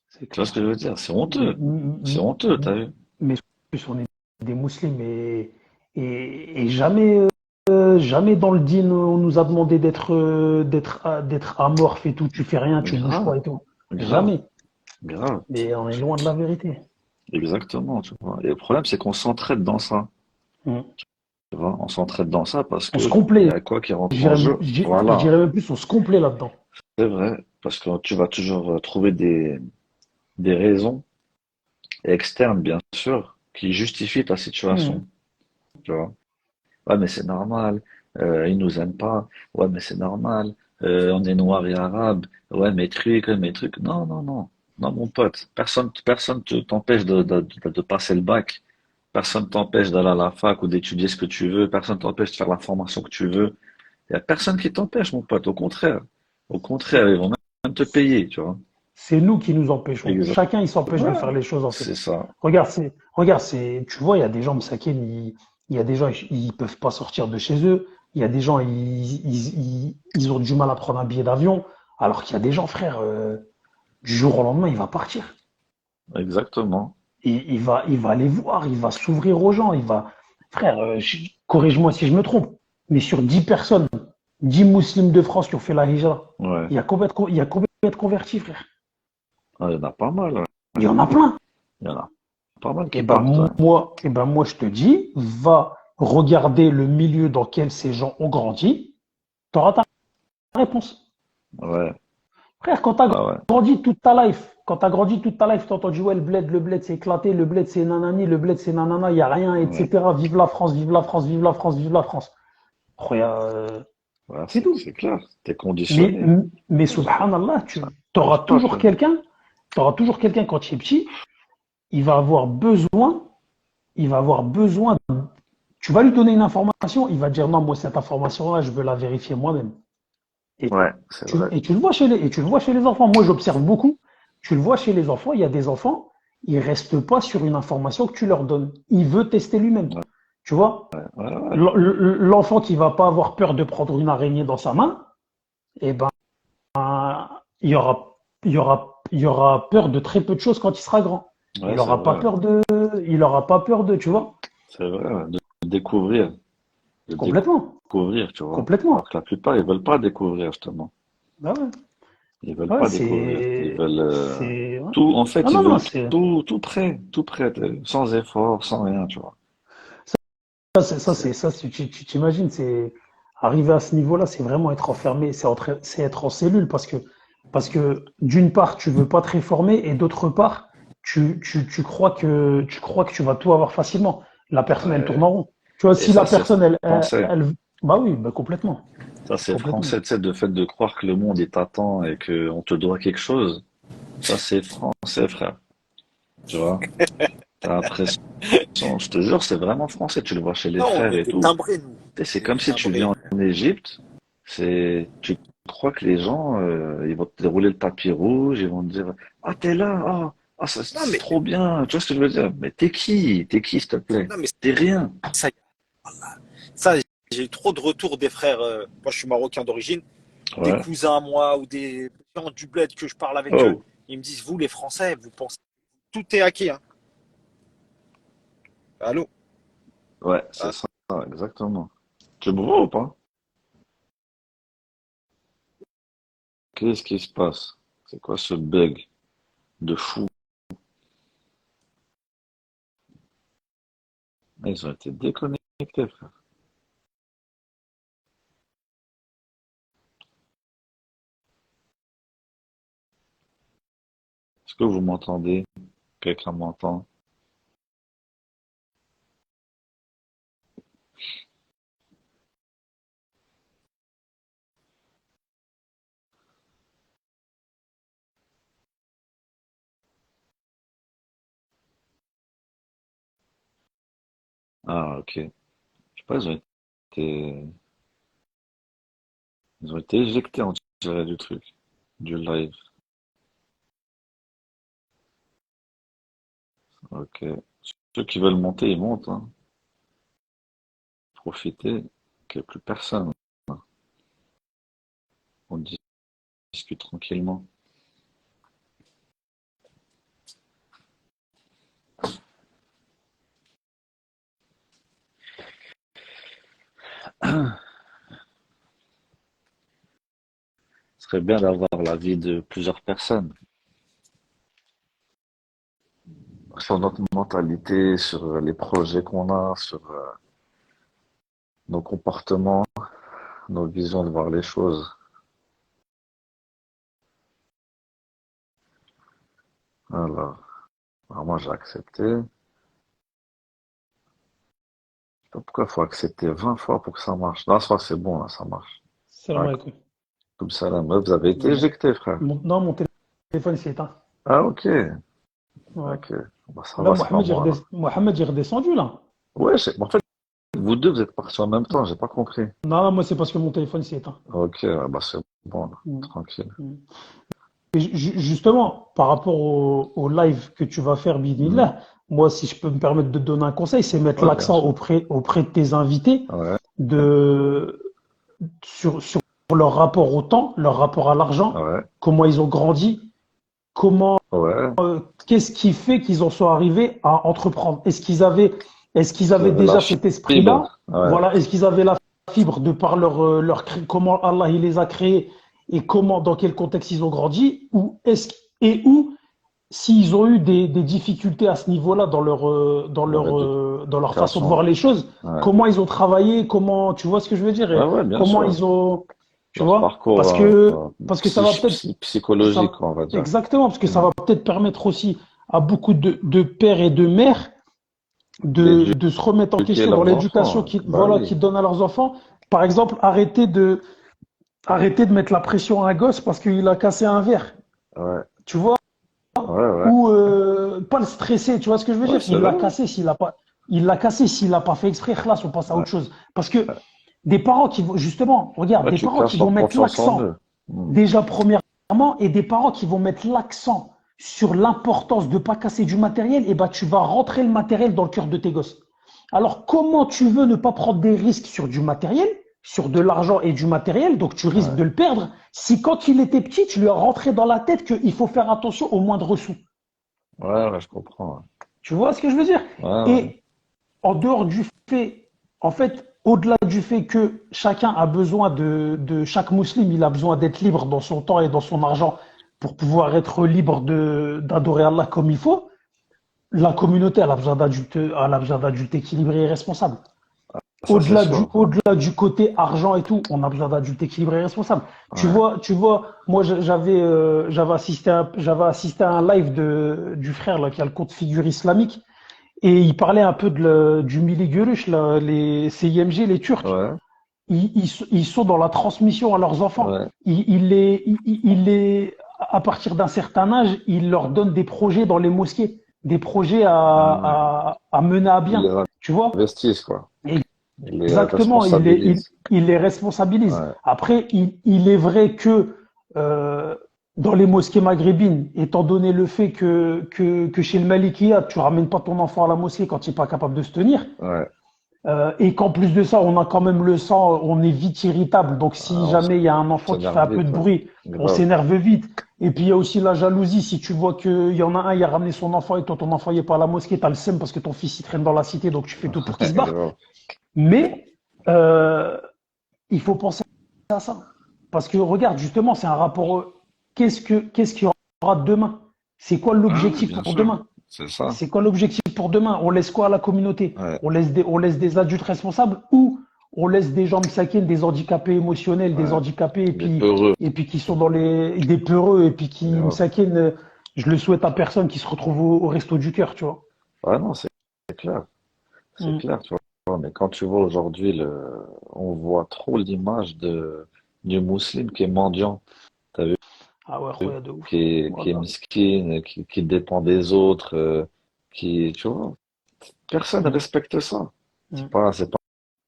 C'est Tu vois ce que clair. je veux dire? C'est M- honteux. C'est m- honteux, t'as vu? Mais en plus, on est des musulmans et jamais, jamais dans le dîn, on nous a demandé d'être amorphe et tout. Tu fais rien, tu bouges Grave, pas et tout. grave, Jamais. grave. Mais on est loin de la vérité. Exactement, tu vois. Et le problème, c'est qu'on s'entraide dans ça. Mm. Tu vois? On s'entraide dans ça parce On se que il y complaît. a quoi qui Je rentre en dirais, jeu? je Voilà, dirais même plus, on se complaît là-dedans. c'est vrai. Parce que tu vas toujours trouver des raisons externes, bien sûr, qui justifient ta situation. Mm. Tu vois? Ouais, mais c'est normal. Ils nous aiment pas. Ouais, mais c'est normal. On est noir et arabe. Ouais, mes trucs. Non, non, non. Non, mon pote. Personne t'empêche de passer le bac. Personne t'empêche d'aller à la fac ou d'étudier ce que tu veux. Personne t'empêche de faire la formation que tu veux. Il y a personne qui t'empêche, mon pote. Au contraire. Au contraire, ils vont même te payer, tu vois. C'est nous qui nous empêchons. Exact. Chacun, il s'empêche de Ouais, faire les choses, en fait. c'est ça. Tu vois, il y a des gens, Msaken, il y a des gens, ils peuvent pas sortir de chez eux. Il y a des gens, ils ont du mal à prendre un billet d'avion. Alors qu'il y a des gens, frère, du jour au lendemain, il va partir. Exactement. Et il va aller voir, il va s'ouvrir aux gens. Frère, corrige-moi si je me trompe, mais sur 10 personnes, 10 musulmans de France qui ont fait la hijra, Ouais. il y a combien de convertis, frère? Ah, il y en a pas mal, ouais. Il y en a plein. Il y en a pas mal Eh qui ben, partent, ouais. moi, je te dis, va regarder le milieu dans lequel ces gens ont grandi, tu auras ta réponse. Ouais. Frère, quand tu as Ah ouais. grandi toute ta life, tu as entendu, ouais, le bled c'est éclaté, le bled c'est nanani, le bled c'est nanana, il n'y a rien, Ouais. etc. Vive la France, vive la France, vive la France, vive la France. Ouais, C'est tout. c'est clair. T'es conditionné. Mais subhanallah, Ça tu auras n'arrive pas, toujours frère. quelqu'un, quand tu es petit, il va avoir besoin, il va avoir besoin. Tu vas lui donner une information, il va dire non, moi, cette information-là, je veux la vérifier moi-même. Et Ouais, c'est vrai. et tu le vois tu le vois chez les enfants. Moi, j'observe beaucoup. Tu le vois chez les enfants, il y a des enfants, ils restent pas sur une information que tu leur donnes. Il veut tester lui-même. Ouais, Tu vois, ouais, ouais. l'enfant qui va pas avoir peur de prendre une araignée dans sa main, eh ben, il y aura peur de très peu de choses quand il sera grand. Ouais, c'est vrai. Il aura pas peur de, tu vois, C'est vrai, ouais. De découvrir. De complètement, découvrir, tu vois. Alors complètement. que la plupart, ils veulent pas découvrir, justement. Ah ouais. Ils veulent Ouais, pas découvrir. Ils veulent ouais. tout, en fait, Non, ils non, non, veulent tout prêt, sans effort, sans rien, tu vois. C'est, tu t'imagines, c'est, arriver à ce niveau-là, c'est vraiment être enfermé, c'est être en cellule parce que d'une part, tu veux pas te réformer et d'autre part, tu crois que tu vas tout avoir facilement. La personne, elle tourne ouais. en rond. Tu vois, Et si la ça, c'est personne, français. bah oui, bah complètement, Ça, c'est complètement. français, tu sais, le fait de croire que le monde est à temps et qu'on te doit quelque chose. Ça, c'est français, frère. Tu vois? T'as l'impression, je te jure, c'est vraiment français. Tu le vois chez les Non, on frères est et des tout. timbrés, nous. Tu sais, c'est On est des comme si tu timbrés, viens frère. en Égypte, tu crois que les gens, ils vont te dérouler le tapis rouge, ils vont te dire, ah, t'es là, ah, ça, Non, c'est mais, trop bien. Tu vois ce que je veux dire? Mais t'es qui? T'es qui, s'il te plaît? non, mais T'es rien. ça, ça j'ai eu trop de retours des frères. Moi, je suis marocain d'origine. Des Ouais. cousins à moi ou des gens du bled que je parle avec eux. Oh, Ils me disent, vous, les Français, vous pensez tout est hacké, hein. Allô? ouais, c'est Ah, ça, exactement. Tu me vois ou pas? Qu'est-ce qui se passe? C'est quoi ce bug de fou? Ils ont été déconnectés, frère. Est-ce que vous m'entendez? Quelqu'un m'entend? Ah, ok. Je sais pas, ils ont été éjectés, on dirait, du truc, du live. Ok. Ceux qui veulent monter, ils montent, hein. Profitez qu'il n'y ait plus personne. On discute tranquillement. Ce serait bien d'avoir l'avis de plusieurs personnes sur notre mentalité, sur les projets qu'on a, sur nos comportements, nos visions de voir les choses. Alors moi j'ai accepté. Je sais pas pourquoi il faut accepter 20 fois pour que ça marche. Non, ça c'est bon, là, ça marche. Salam Ouais, alaikum. comme ça, la meuf, vous avez été Voilà. éjecté, frère. Non, mon téléphone s'est éteint. Ah, ok. Ouais. Ok. Bah, ça Là, va, c'est pas moi, alors. Mohamed est redescendu, là. Ouais, en fait, vous deux, vous êtes partis en même temps, j'ai pas compris. Non, non, moi, c'est parce que mon téléphone s'est éteint. Ok, ouais, bah, c'est bon, là. Mm. Tranquille. Mm. Et justement, par rapport au live que tu vas faire, Mhm. Bidillah, moi, si je peux me permettre de te donner un conseil, c'est mettre Ouais, bien l'accent sûr. auprès de tes invités Ouais, de, sur leur rapport au temps, leur rapport à l'argent, ouais, comment ils ont grandi, comment, ouais. qu'est-ce qui fait qu'ils en sont arrivés à entreprendre? Est-ce qu'ils avaient Que la déjà cet esprit-là? fibre. Ouais, Voilà, est-ce qu'ils avaient la fibre de par comment Allah il les a créés et comment, dans quel contexte ils ont grandi? Ou s'ils ont eu des difficultés à ce niveau-là leur dans leur façon de éducation. voir les choses, Ouais, comment ils ont travaillé, comment, tu vois ce que je veux dire, ouais, et ouais, bien comment sûr. ils ont, tu Leur vois, parcours parce que ça va peut-être psychologique, ça, on va dire. exactement, parce que ça Mhm. va peut-être permettre aussi à beaucoup de pères et de mères de se remettre en D'éduquer question dans leurs l'éducation enfants. qu'ils Bah voilà, oui. qu'ils donnent à leurs enfants. Par exemple, arrêter de mettre la pression à un gosse parce qu'il a cassé un verre. Ouais, Tu vois, ouais, ouais. ou pas le stresser, tu vois ce que je veux Ouais, dire? c'est vrai. Il l'a cassé s'il l'a pas fait exprès, là, on passe à Ouais. autre chose. Parce que des parents qui vont, justement, regarde, Ouais, des tu parents qui casses vont leur mettre confiance en l'accent, eux. Mhm. déjà premièrement, et des parents qui vont mettre l'accent sur l'importance de pas casser du matériel, et ben tu vas rentrer le matériel dans le cœur de tes gosses. Alors, comment tu veux ne pas prendre des risques sur du matériel, sur de l'argent et du matériel, donc tu risques Ouais, de le perdre, si quand il était petit, tu lui as rentré dans la tête qu'il faut faire attention au moindre sou. ouais, ouais, je comprends. Tu vois ce que je veux dire? Ouais, ouais, Et en dehors du fait, en fait, au-delà du fait que chacun a besoin chaque musulman, il a besoin d'être libre dans son temps et dans son argent pour pouvoir être libre d'adorer Allah comme il faut, la communauté, elle a besoin d'adultes équilibrés et responsables. ça c'est sûr. Au-delà du côté argent et tout, on a besoin d'adultes équilibrés et responsables. Ouais, Tu vois, moi j'avais assisté à un live du frère là, qui a le compte Figure Islamique et il parlait un peu du Mili Görüş, là, les CIMG, les Turcs. ouais, Ils sont dans la transmission à leurs enfants. ouais. À partir d'un certain âge, ils leur donnent des projets dans les mosquées, des projets Ouais. à mener à Ils bien. les Tu vois? investissent, quoi. Ils les Exactement, responsabilisent. il les responsabilise. Ouais, Après, il est vrai que euh, dans les mosquées maghrébines, étant donné le fait que chez le Malikia, tu ramènes pas ton enfant à la mosquée quand il n'est pas capable de se tenir, ouais. et qu'en plus de ça, on a quand même le sang, on est vite irritable. Donc si Ah, on jamais il y a un enfant qui fait s'énerve un peu de vite, ouais. bruit, on Grave. s'énerve vite. Et puis il y a aussi la jalousie. Si tu vois qu'il y en a un, il a ramené son enfant et toi, ton enfant n'est pas à la mosquée, tu as le seum parce que ton fils il traîne dans la cité, donc tu fais tout pour qu'il se barre. Grave. Mais euh, il faut penser à ça. Parce que regarde, justement, c'est un rapport. Qu'est-ce qu'il y aura demain? C'est quoi Ah, oui, l'objectif bien pour sûr. demain? C'est ça. C'est quoi l'objectif pour demain? On laisse quoi à la communauté? Ouais, On laisse des adultes responsables ou on laisse des gens msakines, des handicapés émotionnels, des ouais. handicapés Des peureux. et puis qui sont des peureux et puis qui Grave. msakines, je le souhaite à personne qui se retrouve au resto du cœur, tu vois. Ouais, non, c'est clair. C'est Mm. clair, tu vois. Mais quand tu vois aujourd'hui, on voit trop l'image du musulman qui est mendiant. T'as vu? Ah ouais, Roya de ouf. Qui est Voilà. miskin, qui dépend des autres, tu vois. Personne ne Mm. respecte ça. Mm. C'est pas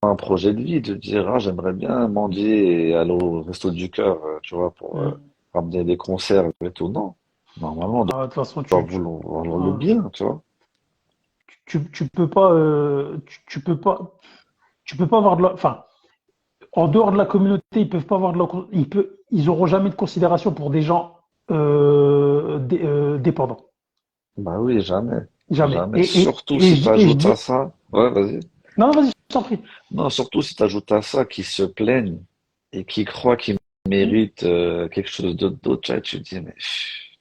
un projet de vie de dire, ah, j'aimerais bien mendier et aller au resto du cœur, tu vois, pour Mm. ramener des conserves et tout. Non. Normalement, on Ah, de toute façon, doit vouloir le ouais. bien, tu vois. Tu peux pas avoir de enfin, En dehors de la communauté, ils peuvent pas avoir ils auront jamais de considération pour des gens dépendants. Bah oui, jamais. Jamais. Jamais. Surtout si tu Et je ajoutes à dis, ça. Ouais, vas-y. non, vas-y, je t'en prie. Non, surtout si tu ajoutes à ça qu'ils se plaignent et qu'ils croient qu'ils méritent quelque chose d'autre, tu te dis, mais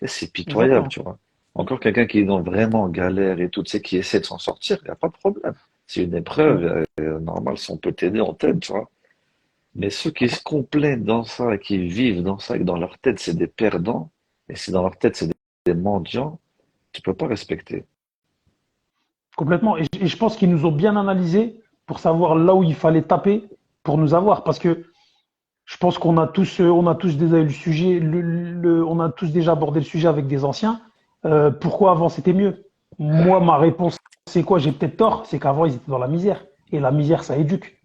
c'est pitoyable, Exactement. tu vois. Encore quelqu'un qui est vraiment en galère et tout, tu sais, qui essaie de s'en sortir, il n'y a pas de problème. C'est une épreuve, Mm. normal, si on peut t'aider, on t'aide, tu vois. Mais ceux qui se complainent dans ça et qui vivent dans ça et que dans leur tête, c'est des perdants, et si dans leur tête, c'est des mendiants, tu peux pas respecter. Complètement. Et je pense qu'ils nous ont bien analysé pour savoir là où il fallait taper pour nous avoir. Parce que je pense on a tous déjà eu le sujet, on a tous déjà abordé le sujet avec des anciens. Pourquoi avant c'était mieux? Moi, ma réponse, c'est quoi? J'ai peut-être tort, c'est qu'avant ils étaient dans la misère. Et la misère, ça éduque.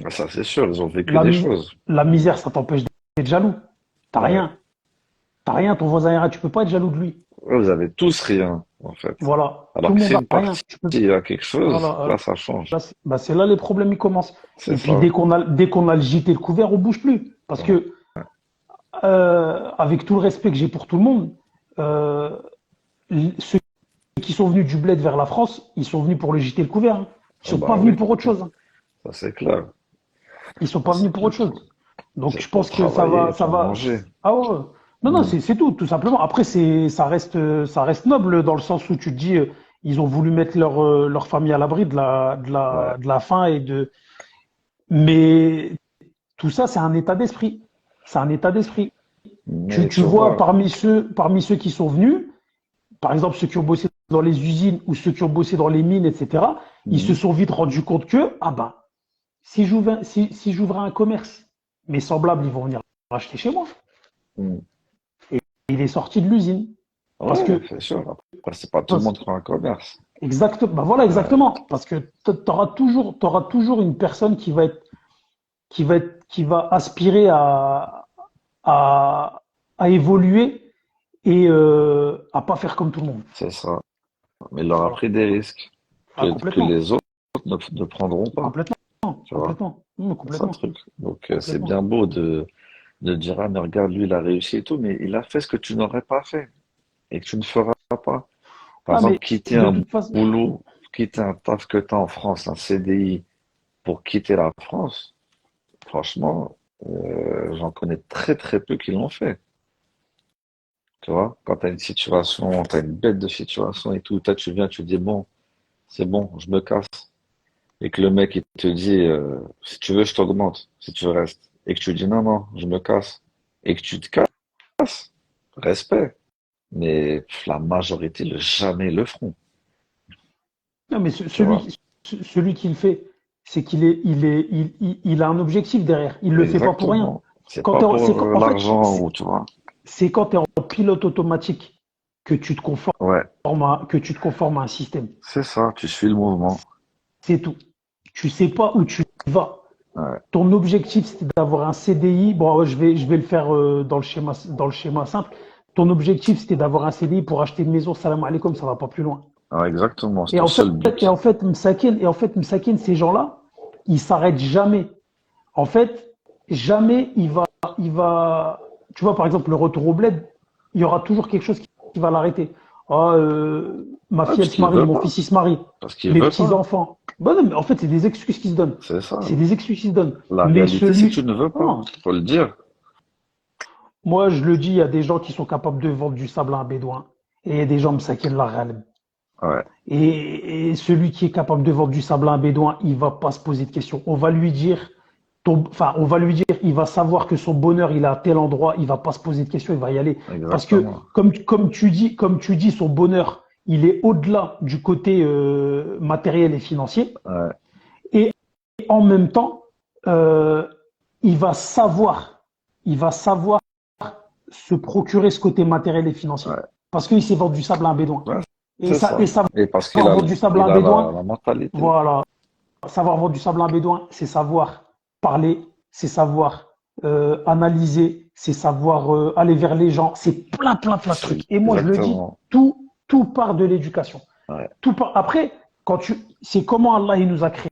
Ah, ça, c'est sûr, ils ont vécu La, des mis- choses. la misère, ça t'empêche d'être jaloux. T'as Ouais. rien. T'as rien, ton voisin est rien, tu peux pas être jaloux de lui. Ouais, vous avez tous rien, en fait. Voilà. Tout Alors le que monde c'est a une rien. partie a quelque chose, Voilà. là, ça change. Là, c'est là les problèmes ils commencent. C'est Et puis ça. dès qu'on a le gîte et le couvert, on bouge plus. Parce Ouais. que avec tout le respect que j'ai pour tout le monde, euh, ceux qui sont venus du bled vers la France, ils sont venus pour le gîte et le couvert, hein. Ils Ah sont pas bah oui, venus pour autre chose, hein. ça c'est clair. Ils sont Ça, pas venus pour autre chose. Donc c'est je pour pense que travailler, ça pour va. manger. Ah ouais. Non, non, Hmm. c'est tout simplement. Après, ça reste noble dans le sens où tu te dis, ils ont voulu mettre leur famille à l'abri Ouais. de la faim et de. Mais tout ça, c'est un état d'esprit. C'est un état d'esprit. Mais Tu tu vois, vois, parmi ceux qui sont venus, par exemple ceux qui ont bossé dans les usines ou ceux qui ont bossé dans les mines, etc., ils se hmm, sont vite rendus compte que, ah ben, si j'ouvrais un commerce, mes semblables, ils vont venir acheter chez moi. hmm. Et il est sorti de l'usine. Parce Ouais, que, c'est sûr. Après, c'est pas tout le parce- monde qui a un commerce. bah voilà, Ouais. exactement. Parce que t'auras toujours une personne qui va aspirer à, à évoluer et à pas faire comme tout le monde. C'est ça. Mais il leur a Voilà. pris des risques Ah, que complètement. les autres ne prendront pas. Complètement. Tu vois, Complètement. c'est ça le Complètement. truc. Donc, c'est Complètement. bien beau de dire, ah, mais regarde, lui, il a réussi et tout, mais il a fait ce que tu n'aurais pas fait et que tu ne feras pas. Par Ah, exemple, mais quitter de un toute façon, boulot, quitter un taf que tu as en France, un CDI, pour quitter la France, franchement, j'en connais très très peu qui l'ont fait. Tu vois, quand tu as une situation, tu as une bête de situation et tout, toi tu viens, tu dis bon, c'est bon, je me casse. Et que le mec il te dit si tu veux, je t'augmente, si tu restes. Et que tu dis non, non, je me casse. Et que tu te casses, respect. Mais la majorité, jamais le feront. non, mais Tu vois, celui qui le fait, c'est il a un objectif derrière. Il le fait pas pour rien. exactement. C'est pas pour En fait, l'argent ou tu vois. c'est quand tu es en pilote automatique que Ouais, que tu te conformes à un système. c'est ça, tu suis le mouvement. C'est tout. Tu sais pas où tu vas. Ouais, Ton objectif, c'était d'avoir un CDI. Bon, je vais le faire dans le schéma simple. Ton objectif, c'était d'avoir un CDI pour acheter une maison. Salam alaikum, ça va pas plus loin. ouais, exactement, c'est Et ton en fait, seul but. Msaken, ces gens-là, ils s'arrêtent jamais. En fait, jamais il va, tu vois, par exemple, le retour au bled, il y aura toujours quelque chose qui va l'arrêter. Ah, ma Ouais, fille, parce elle se qu'il marie, veut mon pas. fils, il se marie, Parce qu'il mes veut pas. petits-enfants. Bah non, mais en fait, c'est des excuses qui se donnent. C'est ça. C'est des excuses qui se donnent. La Mais réalité, c'est que tu celui, ne veux pas. non, Faut le dire. moi, je le dis, il y a des gens qui sont capables de vendre du sable à un bédouin. Et il y a des gens, Msaken, la râle. Ouais, Et celui qui est capable de vendre du sable à un bédouin, il va pas se poser de questions. On va lui dire, on va lui dire, il va savoir que son bonheur, il est à tel endroit, il va pas se poser de questions, il va y aller. Parce que, exactement. comme tu dis, son bonheur, il est au-delà du côté matériel et financier. Ouais, Et en même temps, euh, il va il va savoir se procurer ce côté matériel et financier. ouais, Parce qu'il sait vendre du sable à un bédouin. ouais, c'est Et ça. savoir Et parce vendre du sable à il un a bédouin, la mentalité. voilà. Savoir vendre du sable à un bédouin, c'est savoir parler, c'est savoir analyser, c'est savoir aller vers les gens, c'est plein de C'est trucs. Et moi, je le dis, exactement. tout part de l'éducation. Ouais, Après, c'est comment Allah il nous a créé.